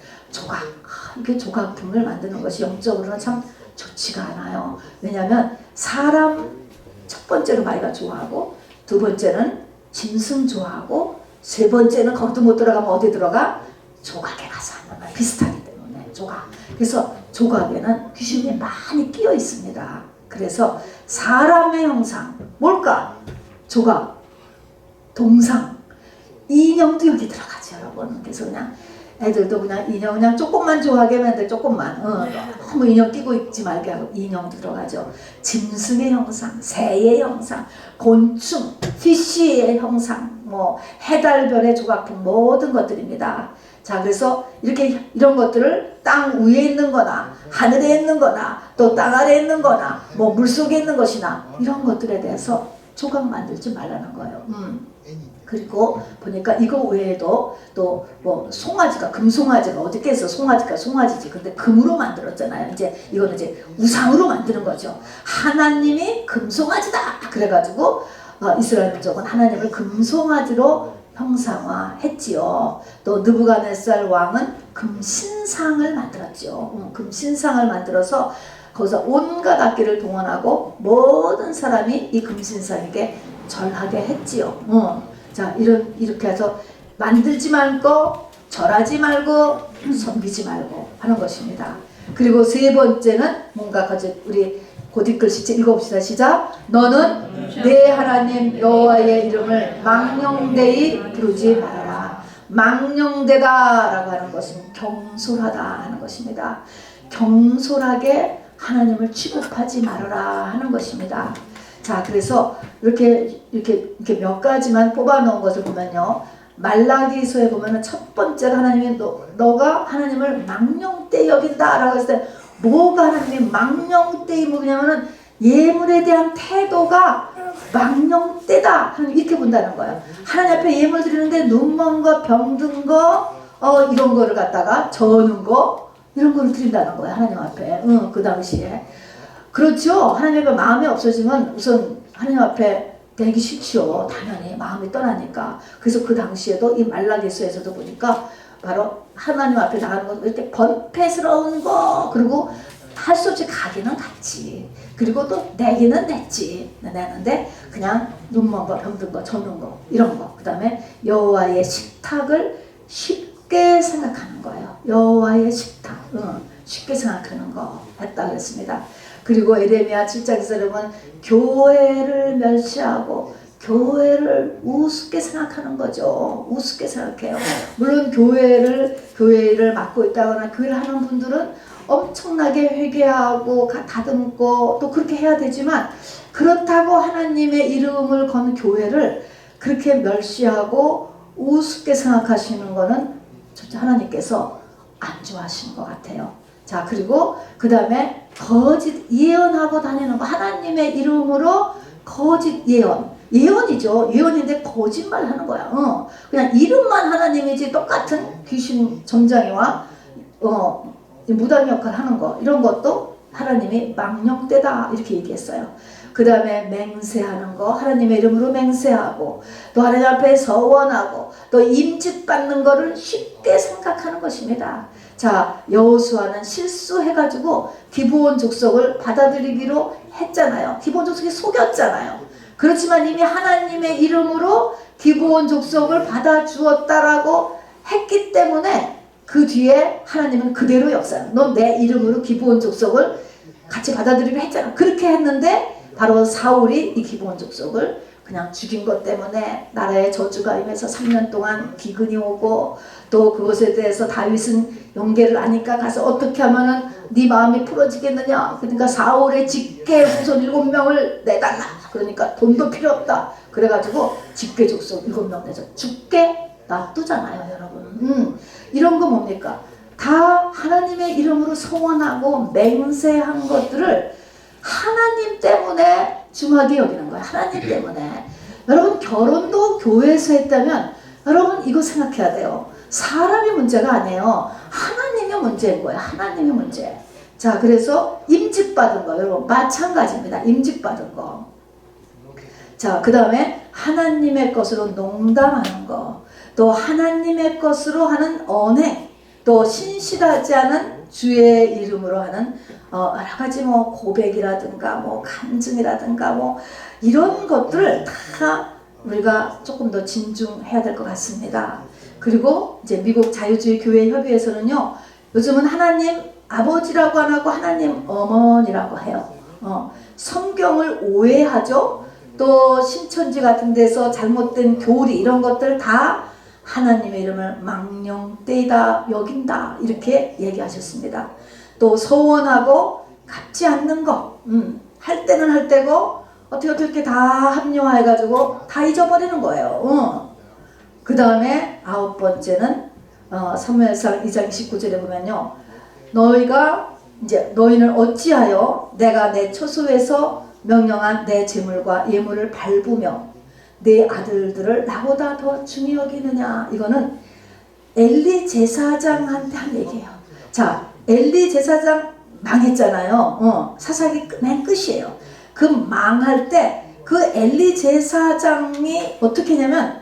이게 조각품을 만드는 것이 영적으로는 참 좋지가 않아요. 왜냐하면 사람 첫 번째로 마이가 좋아하고 두 번째는 짐승 좋아하고 세 번째는 거기도 못 들어가면 어디 들어가? 조각에 가서 하는 말 비슷하기 때문에 조각. 그래서 조각에는 귀신이 많이 끼어 있습니다. 그래서 사람의 형상 뭘까? 조각, 동상, 인형도 여기 들어가죠, 여러분. 그래서 그냥 애들도 그냥 인형 그냥 조금만 좋아하게 하면 돼. 조금만. 너무 인형 끼고 있지 말게 하고 인형도 들어가죠. 짐승의 형상, 새의 형상, 곤충, 피쉬의 형상, 뭐 해달별의 조각품 모든 것들입니다. 자, 그래서 이렇게 이런 것들을 땅 위에 있는 거나 하늘에 있는 거나 또 땅 아래에 있는 거나 뭐 물속에 있는 것이나 이런 것들에 대해서 조각 만들지 말라는 거예요. 그리고 보니까 이거 외에도 또 뭐 송아지가 금송아지가 어디께서 송아지가 송아지지 근데 금으로 만들었잖아요. 이제 이거는 이제 우상으로 만드는 거죠. 하나님이 금송아지다 그래가지고 이스라엘 민족은 하나님을 금송아지로 형상화했지요. 또 느부갓네살 왕은 금신상을 만들었죠. 금신상을 만들어서 거기서 온갖 악기를 동원하고 모든 사람이 이 금신상에게 절하게 했지요. 자, 이렇게 해서 만들지 말고 절하지 말고 섬기지 말고 하는 것입니다. 그리고 세 번째는 뭔가 우리 곧이글씨체 읽어봅시다. 시작. 너는 내 하나님 여호와의 이름을 망령되이 부르지 말아라. 망령되다 라고 하는 것은 경솔하다 하는 것입니다. 경솔하게 하나님을 취급하지 말아라 하는 것입니다. 자, 그래서 이렇게 몇 가지만 뽑아 놓은 것을 보면요. 말라기서에 보면은 첫 번째가 하나님이 너가 하나님을 망령되이 여긴다 라고 했을 때 뭐가 하나님이 망령되이 뭐냐면은 예물에 대한 태도가 망령되다 이렇게 본다는 거예요. 하나님 앞에 예물 드리는데 눈먼 거, 병든 거, 이런 거를 갖다가 저는 거 이런 거를 드린다는 거예요. 하나님 앞에. 그 당시에. 그렇죠. 하나님 앞에 마음이 없어지면 우선 하나님 앞에 되기 싫죠. 당연히 마음이 떠나니까. 그래서 그 당시에도 이 말라기서에서도 보니까 바로 하나님 앞에 나가는 것 이렇게 번패스러운 거 그리고 할 수 없이 가기는 갔지. 그리고 또 내기는 냈지. 내는데 그냥 눈먼 거, 병든 거, 저는 거 이런 거. 그 다음에 여호와의 식탁을 쉽게 생각하는 거예요. 여호와의 식탁. 쉽게 생각하는 거 했다 그랬습니다. 그리고 에레미야 7장에서 보면 교회를 멸시하고 교회를 우습게 생각하는 거죠. 우습게 생각해요. 물론 교회를 맡고 있다거나 교회를 하는 분들은 엄청나게 회개하고 다듬고 또 그렇게 해야 되지만 그렇다고 하나님의 이름을 건 교회를 그렇게 멸시하고 우습게 생각하시는 거는 진짜 하나님께서 안 좋아하시는 것 같아요. 자, 그리고 그 다음에 거짓 예언하고 다니는 거. 하나님의 이름으로 거짓 예언이죠. 예언인데 거짓말 하는 거야. 그냥 이름만 하나님이지 똑같은 귀신 점장이와 무당 역할 하는 거 이런 것도 하나님이 망령되다 이렇게 얘기했어요. 그 다음에 맹세하는 거 하나님의 이름으로 맹세하고 또 하나님 앞에 서원하고 또 임직받는 거를 쉽게 생각하는 것입니다. 자, 여호수아는 실수해가지고 기브온 족속을 받아들이기로 했잖아요. 기브온 족속이 속였잖아요. 그렇지만 이미 하나님의 이름으로 기브온 족속을 받아주었다라고 했기 때문에 그 뒤에 하나님은 그대로 역사해요. 너 내 이름으로 기브온 족속을 같이 받아들이기로 했잖아. 그렇게 했는데 바로 사울이 이 기브온 족속을 그냥 죽인 것 때문에 나라의 저주가 임해서 3년 동안 기근이 오고 또 그것에 대해서 다윗은 용계를 아니까 가서 어떻게 하면은 네 마음이 풀어지겠느냐. 그러니까 사울의 직계 후손 7명을 내달라. 그러니까 돈도 필요 없다. 그래가지고 직계 족속 7명 내서 죽게 놔두잖아요, 여러분. 이런 거 뭡니까? 다 하나님의 이름으로 소원하고 맹세한 것들을 하나님 때문에 중하게 여기는 거예요. 하나님 때문에. 여러분 결혼도 교회에서 했다면 여러분 이거 생각해야 돼요. 사람이 문제가 아니에요. 하나님의 문제인 거예요. 하나님의 문제. 자, 그래서 임직받은 거 여러분 마찬가지입니다. 임직받은 거. 자, 그 다음에 하나님의 것으로 농담하는 거, 또 하나님의 것으로 하는 언행, 또 신실하지 않은 주의 이름으로 하는 여러 가지 뭐 고백이라든가 뭐 간증이라든가 뭐 이런 것들을 다 우리가 조금 더 진중해야 될 것 같습니다. 그리고 이제 미국 자유주의 교회 협의회에서는요, 요즘은 하나님 아버지라고 안 하고 하나님 어머니라고 해요. 성경을 오해하죠. 또 신천지 같은 데서 잘못된 교리 이런 것들 다 하나님의 이름을 망령되이다 여긴다 이렇게 얘기하셨습니다. 또 서원하고 갚지 않는 거, 할 때는 할 때고 어떻게 다 합리화해가지고 다 잊어버리는 거예요. 그 다음에 9번째는 사무엘상 2장 29절에 보면요. 너희는 어찌하여 내가 내 처소에서 명령한 내 재물과 예물을 밟으며 내 아들들을 나보다 더 중히 여기느냐. 이거는 엘리 제사장한테 한 얘기예요. 자, 엘리 제사장 망했잖아요. 사사기 맨 끝이에요. 그 망할 때 그 엘리 제사장이 어떻게 했냐면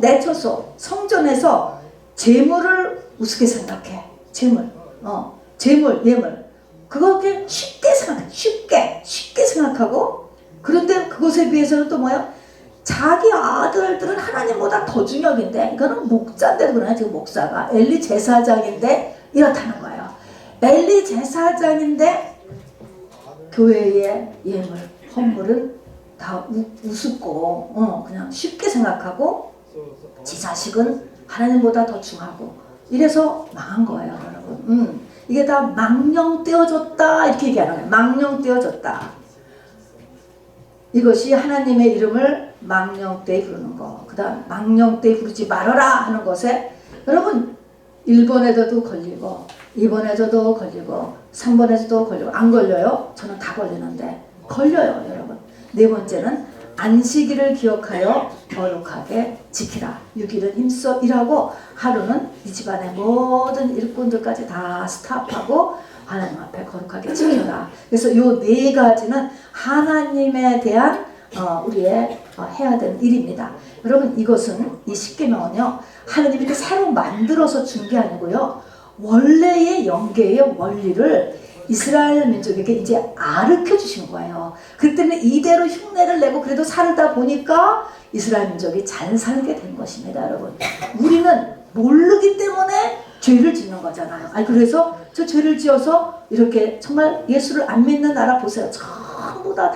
내 처소 성전에서 재물을 우습게 생각해. 재물, 예물. 그거게 쉽게 생각하고, 그런데 그것에 비해서는 또 뭐야? 자기 아들들은 하나님보다 더 중요한데, 이거는 목자인데도 그러나 지금 목사가 엘리 제사장인데 이렇다는 거예요. 엘리 제사장인데 교회의 예물, 헌물은 다 우습고 그냥 쉽게 생각하고 지 자식은 하나님보다 더 중하고 이래서 망한 거예요, 여러분. 이게 다 망령되어졌다 이렇게 얘기하는 거예요. 망령되어졌다. 이것이 하나님의 이름을 망령되이 부르는 거. 그 다음 망령되이 부르지 말아라 하는 것에 여러분 1번에도 걸리고 2번에도 걸리고 3번에도 걸리고 안 걸려요? 저는 다 걸리는데 걸려요, 여러분. 네 번째는 안식일을 기억하여 거룩하게 지키라. 6일은 힘써 일하고 하루는 이 집안의 모든 일꾼들까지 다 스탑하고 하나님 앞에 거룩하게 지켜라. 그래서 요 네 가지는 하나님에 대한 우리의 해야 되는 일입니다. 여러분, 이것은 이 십계명은요 하나님이 이렇게 새로 만들어서 준 게 아니고요, 원래의 영계의 원리를 이스라엘 민족에게 이제 가르쳐 주신 거예요. 그렇기 때문에 이대로 흉내를 내고 그래도 살다 보니까 이스라엘 민족이 잘 살게 된 것입니다, 여러분. 우리는 모르기 때문에 죄를 짓는 거잖아요. 그래서 저 죄를 지어서 이렇게 정말 예수를 안 믿는 나라 보세요. 전부 다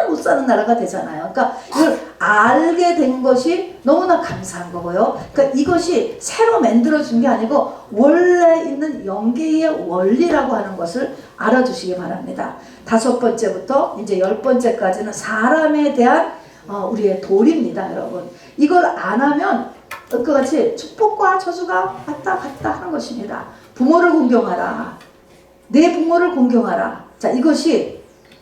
못 사는 나라가 되잖아요. 그러니까 이걸 알게 된 것이 너무나 감사한 거고요. 그러니까 이것이 새로 만들어준 게 아니고 원래 있는 영계의 원리라고 하는 것을 알아주시기 바랍니다. 5번째부터 이제 10번째까지는 사람에 대한 우리의 도리입니다, 여러분. 이걸 안 하면 그같이 축복과 저주가 왔다 갔다 하는 것입니다. 부모를 공경하라. 내 부모를 공경하라. 자, 이것이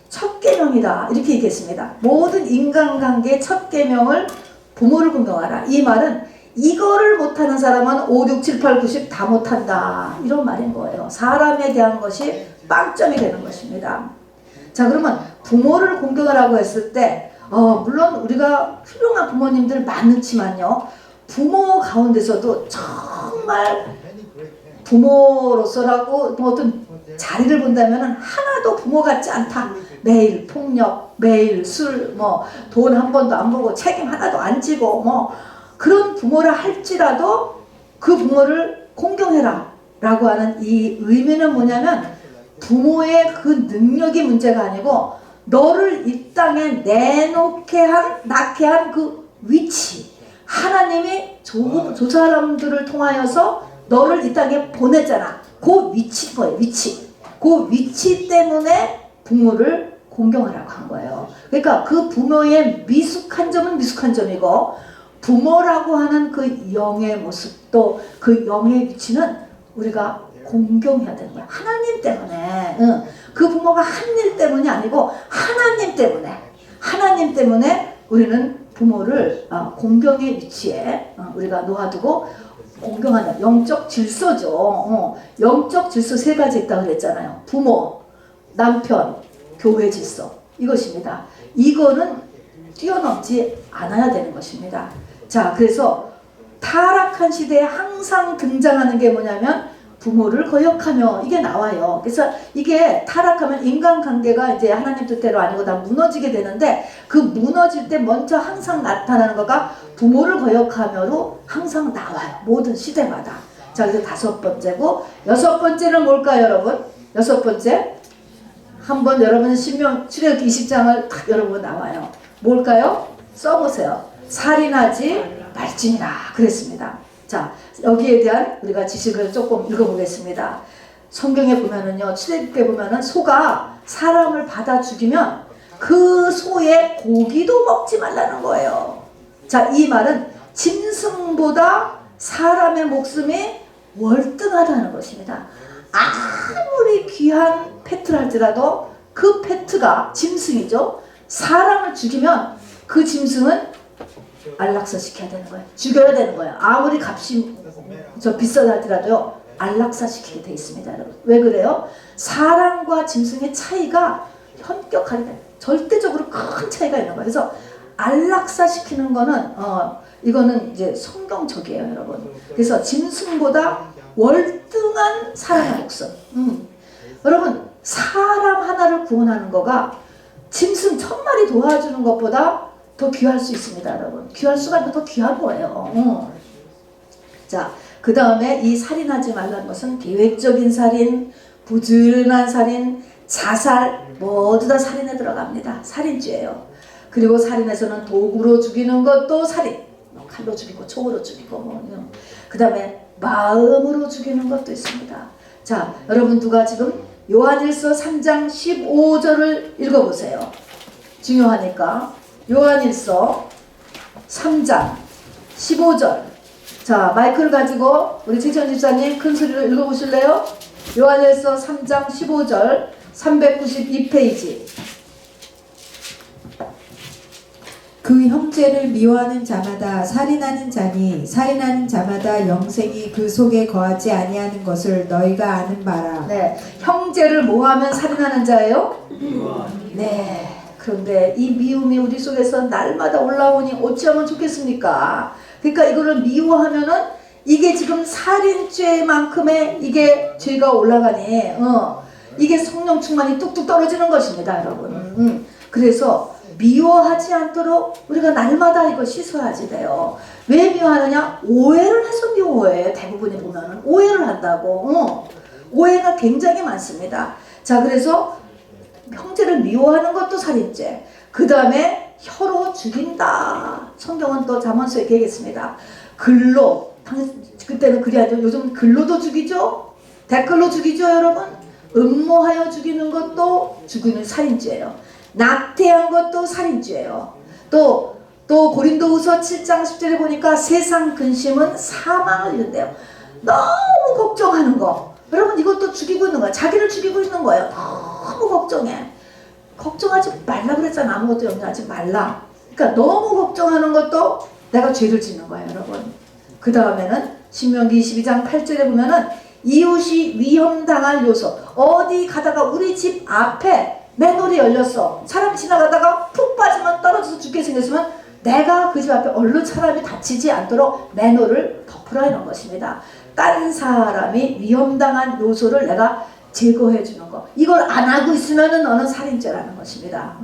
첫 계명이다 이렇게 얘기했습니다. 모든 인간관계의 첫 계명을 부모를 공경하라. 이 말은 이거를 못하는 사람은 5, 6, 7, 8, 90 다 못한다 이런 말인 거예요. 사람에 대한 것이 빵점이 되는 것입니다. 자, 그러면 부모를 공경하라고 했을 때 물론 우리가 훌륭한 부모님들 많지만요, 부모 가운데서도 정말 부모로서라고 어떤 자리를 본다면 하나도 부모 같지 않다. 매일 폭력, 매일 술, 돈 한 번도 안 보고 책임 하나도 안 지고 그런 부모라 할지라도 그 부모를 공경해라 라고 하는 이 의미는 뭐냐면 부모의 그 능력이 문제가 아니고 너를 이 땅에 낳게 한 그 위치, 하나님이 저 사람들을 통하여서 너를 이 땅에 보내잖아. 그 위치인 거예요. 그 위치 때문에 부모를 공경하라고 한 거예요. 그러니까 그 부모의 미숙한 점은 미숙한 점이고 부모라고 하는 그 영의 모습도 그 영의 위치는 우리가 공경해야 되는 거야. 하나님 때문에. 그 부모가 한 일 때문이 아니고 하나님 때문에 우리는 부모를 공경의 위치에 우리가 놓아두고 공경하는 영적 질서죠. 영적 질서 3가지 있다고 그랬잖아요. 부모, 남편, 교회 질서, 이것입니다. 이거는 뛰어넘지 않아야 되는 것입니다. 자, 그래서 타락한 시대에 항상 등장하는 게 뭐냐면 부모를 거역하며 이게 나와요. 그래서 이게 타락하면 인간관계가 이제 하나님 뜻대로 아니고 다 무너지게 되는데 그 무너질 때 먼저 항상 나타나는 거가 부모를 거역하며로 항상 나와요. 모든 시대마다. 자, 그래서 5번째고 6번째는 뭘까요, 여러분? 6번째 한번 여러분 출애굽기 20장을 딱 여러분 나와요. 뭘까요? 써보세요. 살인하지 말지니라 그랬습니다. 자, 여기에 대한 우리가 지식을 조금 읽어보겠습니다. 성경에 보면은요, 출애굽기에 보면은 소가 사람을 받아 죽이면 그 소의 고기도 먹지 말라는 거예요. 자, 이 말은 짐승보다 사람의 목숨이 월등하다는 것입니다. 아무리 귀한 페트를 할지라도 그 페트가 짐승이죠. 사람을 죽이면 그 짐승은 안락사시켜야 되는 거예요. 죽여야 되는 거예요. 아무리 값이 비싸다 할지라도요. 안락사시키게 돼 있습니다. 여러분. 왜 그래요? 사람과 짐승의 차이가 현격하게 절대적으로 큰 차이가 있는 거예요. 그래서 안락사시키는 거는 이거는 이제 성경적이에요, 여러분. 그래서 짐승보다 월등한 사람의 목숨. 여러분, 사람 하나를 구원하는 거가 짐승 1000마리 도와주는 것보다 더 귀할 수 있습니다, 여러분. 귀할 수가 더 귀한 거예요. 자, 그 다음에 이 살인하지 말라는 것은 계획적인 살인, 부지런한 살인, 자살 모두 다 살인에 들어갑니다. 살인죄예요. 그리고 살인에서는 도구로 죽이는 것도 살인. 칼로 죽이고 총으로 죽이고 그 다음에 마음으로 죽이는 것도 있습니다. 자, 여러분 누가 지금 요한일서 3장 15절을 읽어보세요. 중요하니까. 요한일서 3장 15절. 자, 마이크를 가지고 우리 최천 집사님 큰 소리로 읽어보실래요? 요한일서 3장 15절 392페이지. 그 형제를 미워하는 자마다 살인하는 자니 살인하는 자마다 영생이 그 속에 거하지 아니하는 것을 너희가 아는 바라. 네, 형제를 모하면 살인하는 자예요? 네. 그런데 이 미움이 우리 속에서 날마다 올라오니 어찌하면 좋겠습니까? 그러니까 이거를 미워하면은 이게 지금 살인죄만큼의 이게 죄가 올라가니 이게 성령 충만이 뚝뚝 떨어지는 것입니다, 여러분. 그래서 미워하지 않도록 우리가 날마다 이거 씻어야지 돼요. 왜 미워하느냐? 오해를 해서 미워해. 대부분이 보면은 오해를 한다고. 오해가 굉장히 많습니다. 자, 그래서 형제를 미워하는 것도 살인죄. 그 다음에 혀로 죽인다. 성경은 또 잠언서에 얘기했습니다. 글로, 그때는 그리 아니죠. 요즘 글로도 죽이죠. 댓글로 죽이죠, 여러분. 음모하여 죽이는 것도 죽이는 살인죄예요. 낙태한 것도 살인죄예요. 또 고린도후서 7장 10절에 보니까 세상 근심은 사망을 이룬대요. 너무 걱정하는 거. 여러분 이것도 죽이고 있는 거야. 자기를 죽이고 있는 거예요. 너무 걱정해. 걱정하지 말라 그랬잖아. 아무것도 염려하지 말라. 그러니까 너무 걱정하는 것도 내가 죄를 짓는 거예요, 여러분. 그 다음에는 신명기 22장 8절에 보면은 이웃이 위험당할 요소. 어디 가다가 우리 집 앞에 맨홀이 열렸어. 사람 지나가다가 푹 빠지면 떨어져서 죽게 생겼으면 내가 그 집 앞에 얼른 사람이 다치지 않도록 맨홀을 덮으라 이런 것입니다. 다른 사람이 위험당한 요소를 내가 제거해 주는 거. 이걸 안 하고 있으면 너는 살인죄라는 것입니다.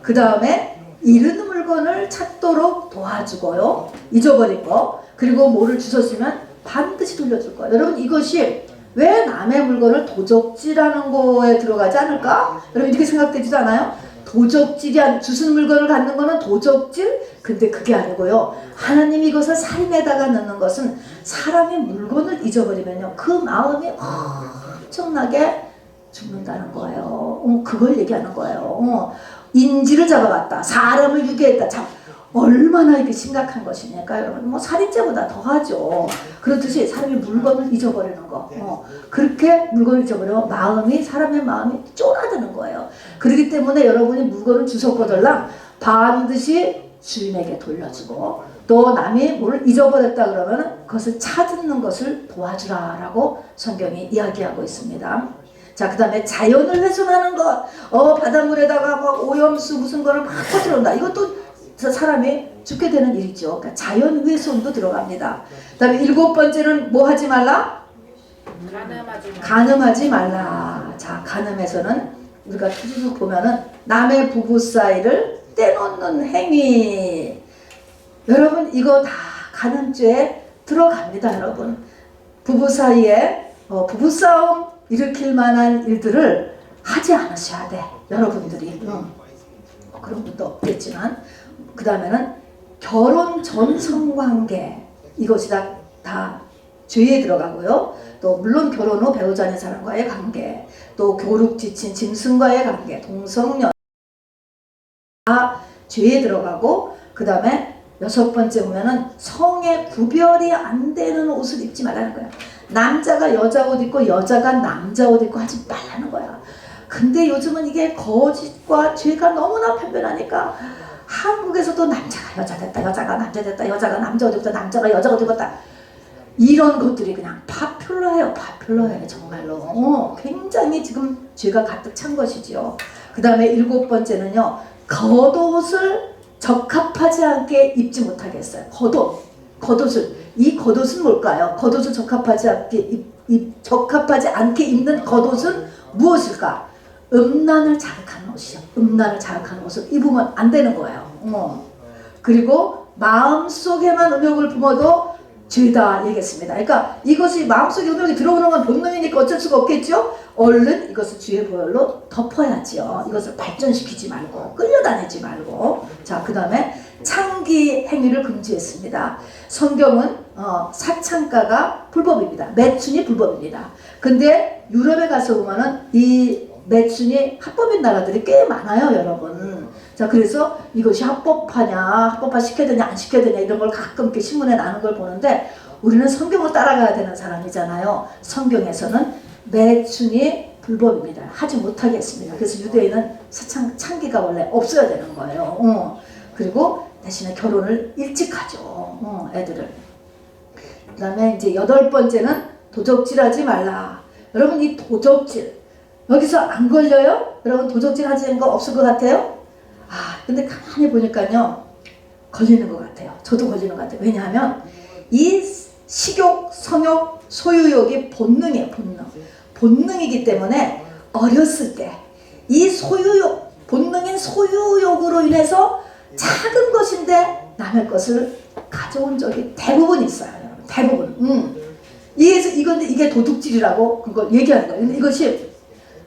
그 다음에 잃은 물건을 찾도록 도와주고요. 잊어버린 거. 그리고 뭐를 주셨으면 반드시 돌려줄 거예요. 여러분 이것이 왜 남의 물건을 도적질하는 거에 들어가지 않을까? 여러분 이렇게 생각되지도 않아요? 도적질이 주신 물건을 갖는 거는 도적질? 근데 그게 아니고요. 하나님이 이것을 살인에다가 넣는 것은 사람이 물건을 잊어버리면요. 그 마음이 엄청나게 죽는다는 거예요. 그걸 얘기하는 거예요. 인지를 잡아갔다. 사람을 유괴했다. 참 얼마나 이게 심각한 것이니까 여러분 뭐 살인죄보다 더하죠. 그렇듯이 사람이 물건을 잊어버리는 거. 그렇게 물건을 잊어버리면 사람의 마음이 쫄아드는 거예요. 그렇기 때문에 여러분이 물건을 주워거들랑 반드시 주인에게 돌려주고 또 남이 뭘 잊어버렸다 그러면 그것을 찾는 것을 도와주라라고 성경이 이야기하고 있습니다. 자, 그 다음에 자연을 훼손하는 것. 바닷물에다가 막 오염수 무슨 거를 막 퍼뜨린다. 이것도 사람이 죽게 되는 일이죠. 그러니까 자연 훼손도 들어갑니다. 그 다음에 7번째는 뭐 하지 말라? 간음하지 말라. 자, 간음에서는 우리가 쭉 보면은 남의 부부 사이를 떼놓는 행위. 여러분 이거 다 간음죄에 들어갑니다, 여러분. 부부 사이에 부부싸움 일으킬 만한 일들을 하지 않으셔야 돼, 여러분들이. 그런 것도 없겠지만 그 다음에는 결혼 전 성관계 이것이 다 죄에 들어가고요. 또 물론 결혼 후 배우자 아닌 사람과의 관계, 또 교육 지친 짐승과의 관계, 동성연 다 죄에 들어가고 그 다음에 6번째 보면은 성에 구별이 안 되는 옷을 입지 말라는 거야. 남자가 여자 옷 입고 여자가 남자 옷 입고 하지 말라는 거야. 근데 요즘은 이게 거짓과 죄가 너무나 편변하니까 한국에서도 남자가 여자 됐다, 여자가 남자 됐다, 여자가 남자 옷 입었다, 남자가 여자 옷 입었다, 이런 것들이 그냥 파퓰러해요. 파퓰러해 정말로. 굉장히 지금 죄가 가득 찬 것이지요. 그 다음에 7번째는요, 겉옷을 적합하지 않게 입지 못하게 했어요. 겉옷을. 이 겉옷은 뭘까요? 겉옷을 적합하지 않게 입는 겉옷은 무엇일까? 음란을 자극하는 옷이요. 음란을 자극하는 옷을 입으면 안 되는 거예요. 그리고 마음속에만 음욕을 품어도 죄다 얘기했습니다. 그러니까 이것이 마음속에 음욕이 들어오는 건 본능이니까 어쩔 수가 없겠죠? 얼른 이것을 주의 보혈로 덮어야지요. 이것을 발전시키지 말고 끌려다니지 말고. 자, 그 다음에 창기 행위를 금지했습니다. 성경은 사창가가 불법입니다. 매춘이 불법입니다. 근데 유럽에 가서 보면은 이 매춘이 합법인 나라들이 꽤 많아요, 여러분. 자, 그래서 이것이 합법화 시켜야 되냐 안 시켜야 되냐 이런 걸 가끔 이렇게 신문에 나는 걸 보는데, 우리는 성경을 따라가야 되는 사람이잖아요. 성경에서는 매춘이 불법입니다. 하지 못하게 했습니다. 그래서 유대인은 창기가 원래 없어야 되는 거예요. 그리고 대신에 결혼을 일찍 하죠. 애들을. 그 다음에 이제 8번째는 도적질하지 말라. 여러분, 이 도적질 여기서 안 걸려요? 여러분, 도적질 하시는 거 없을 것 같아요? 근데 가만히 보니까요, 걸리는 것 같아요. 저도 걸리는 것 같아요. 왜냐하면 이 식욕, 성욕, 소유욕이 본능이에요. 본능이기 때문에 어렸을 때 이 소유욕, 본능인 소유욕으로 인해서 작은 것인데 남의 것을 가져온 적이 대부분 있어요. 여러분. 대부분. 이게 도둑질이라고 그걸 얘기하는 거예요. 근데 이것이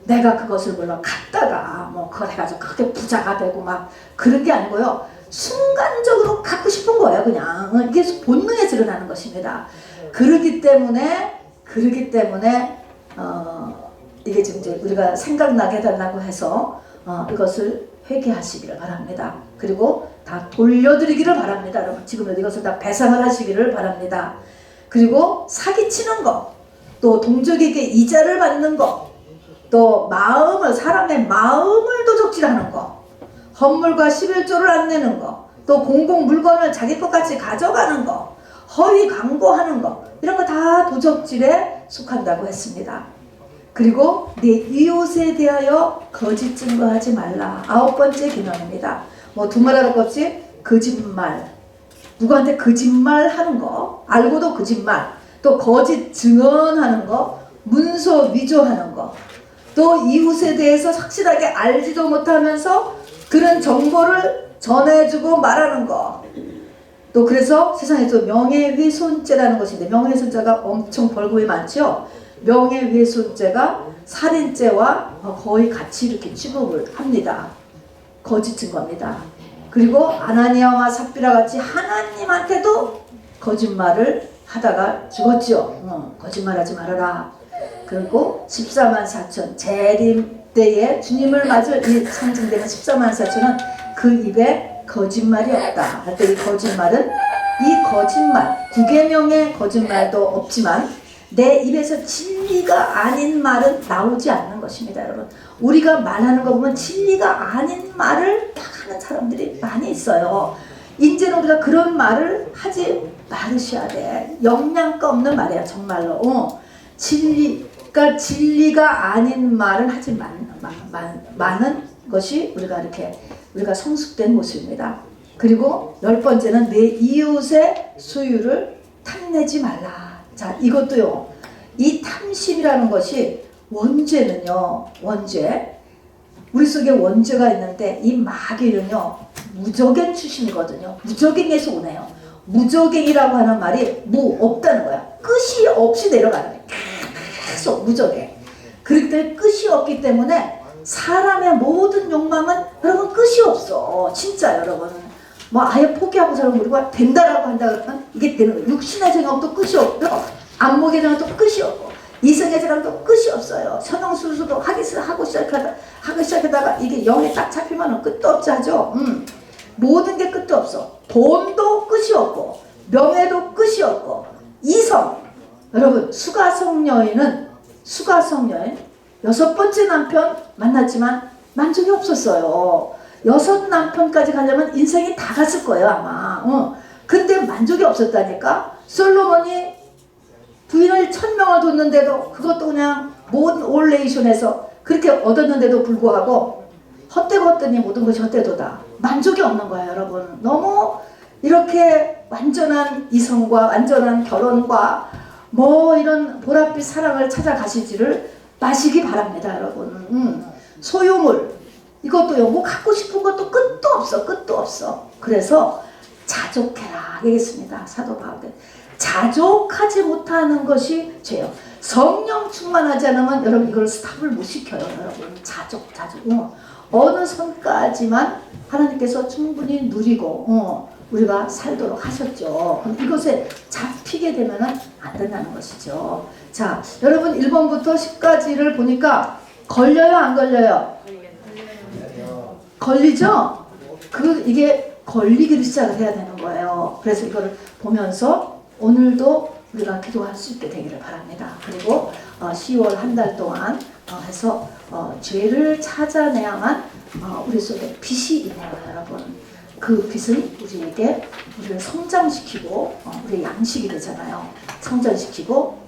내가 그것을 물론 갖다가 그걸 해가지고 크게 부자가 되고 막 그런 게 아니고요. 순간적으로 갖고 싶은 거예요. 그냥. 이게 본능에 드러나는 것입니다. 그러기 때문에 이게 지금 이제 우리가 생각나게 해달라고 해서 이것을 회개하시기를 바랍니다. 그리고 다 돌려드리기를 바랍니다. 여러분, 지금은 이것을 다 배상을 하시기를 바랍니다. 그리고 사기치는 거, 또 동족에게 이자를 받는 거, 또 사람의 마음을 도적질하는 거, 헌물과 11조를 안 내는 거, 또 공공 물건을 자기 것 같이 가져가는 거, 허위 광고하는 거, 이런 거 다 도적질에 속한다고 했습니다. 그리고 내 이웃에 대하여 거짓 증거하지 말라. 9번째 계명입니다. 두말할 것 없이 거짓말, 누구한테 거짓말 하는 거, 알고도 거짓말, 또 거짓 증언하는 거, 문서 위조하는 거, 또 이웃에 대해서 확실하게 알지도 못하면서 그런 정보를 전해주고 말하는 거. 또 그래서 세상에서 명예훼손죄라는 것인데, 명예훼손죄가 엄청 벌금이 많죠. 명예훼손죄가 살인죄와 거의 같이 이렇게 취급을 합니다. 거짓 증거입니다. 그리고 아나니아와 삽비라 같이 하나님한테도 거짓말을 하다가 죽었죠. 거짓말하지 말아라. 그리고 14만 4천 재림 때에 주님을 맞을 이 상징되는 14만 4천은 그 입에 거짓말이 없다. 할 때 이 거짓말은 구계명의 거짓말도 없지만 내 입에서 진리가 아닌 말은 나오지 않는 것입니다. 여러분, 우리가 말하는 거 보면 진리가 아닌 말을 막 하는 사람들이 많이 있어요. 이제는 우리가 그런 말을 하지 말으셔야 돼. 영양가 없는 말이야, 정말로. 진리가 아닌 말은 하지 많은 것이 우리가 성숙된 모습입니다. 그리고 10번째는 내 이웃의 소유를 탐내지 말라. 자, 이것도요, 이 탐심이라는 것이 원죄는요, 우리 속에 원죄가 있는데 이 마귀는요, 무적행 출신이거든요. 무적행에서 오네요. 무적행이라고 하는 말이 없다는 거야. 끝이 없이 내려가는 거야. 계속 무적행. 그렇기 때문에 끝이 없기 때문에 사람의 모든 욕망은 여러분 끝이 없어. 진짜 여러분. 아예 포기하고 살면 우리가 된다라고 한다 그러면 이게 되는 거예요. 육신의 생각도 끝이 없고, 안목의 생각도 끝이 없고, 이성의 생각도 끝이 없어요. 성형수술도 하고 시작하다가 이게 영에 딱 잡히면 끝도 없지 하죠. 모든 게 끝도 없어. 돈도 끝이 없고 명예도 끝이 없고 이성 여러분 수가성 여인은 6번째 남편 만났지만 만족이 없었어요. 6 남편까지 가려면 인생이 다 갔을 거예요 아마. 근데 만족이 없었다니까. 솔로몬이 부인을 1000명을 뒀는데도 그것도 그냥 모든 올레이션에서 그렇게 얻었는데도 불구하고 헛되었더니 모든 것이 헛되도다. 만족이 없는 거예요 여러분. 너무 이렇게 완전한 이성과 완전한 결혼과 뭐 이런 보랏빛 사랑을 찾아가시지를 마시기 바랍니다 여러분. 소유물 이것도요 뭐 갖고 싶은 것도 끝도 없어. 그래서 자족해라 얘기했습니다. 사도 바울은 자족하지 못하는 것이 죄요. 성령 충만하지 않으면 여러분 이걸 스탑을 못 시켜요 여러분. 자족 어느 선까지만 하나님께서 충분히 누리고 우리가 살도록 하셨죠. 그럼 이것에 잡히게 되면 안 된다는 것이죠. 자 여러분 1번부터 10까지를 보니까 걸려요 안 걸려요? 걸리죠? 이게 걸리기를 시작을 해야 되는 거예요. 그래서 이거를 보면서 오늘도 우리가 기도할 수 있게 되기를 바랍니다. 그리고 10월 한 달 동안 해서 죄를 찾아내야만 우리 속에 빛이 있네요 여러분. 그 빛은 우리를 성장시키고 우리의 양식이 되잖아요. 성장시키고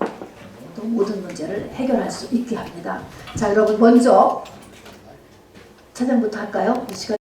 또 모든 문제를 해결할 수 있게 합니다. 자 여러분 먼저 찬양부터 할까요? 이 시간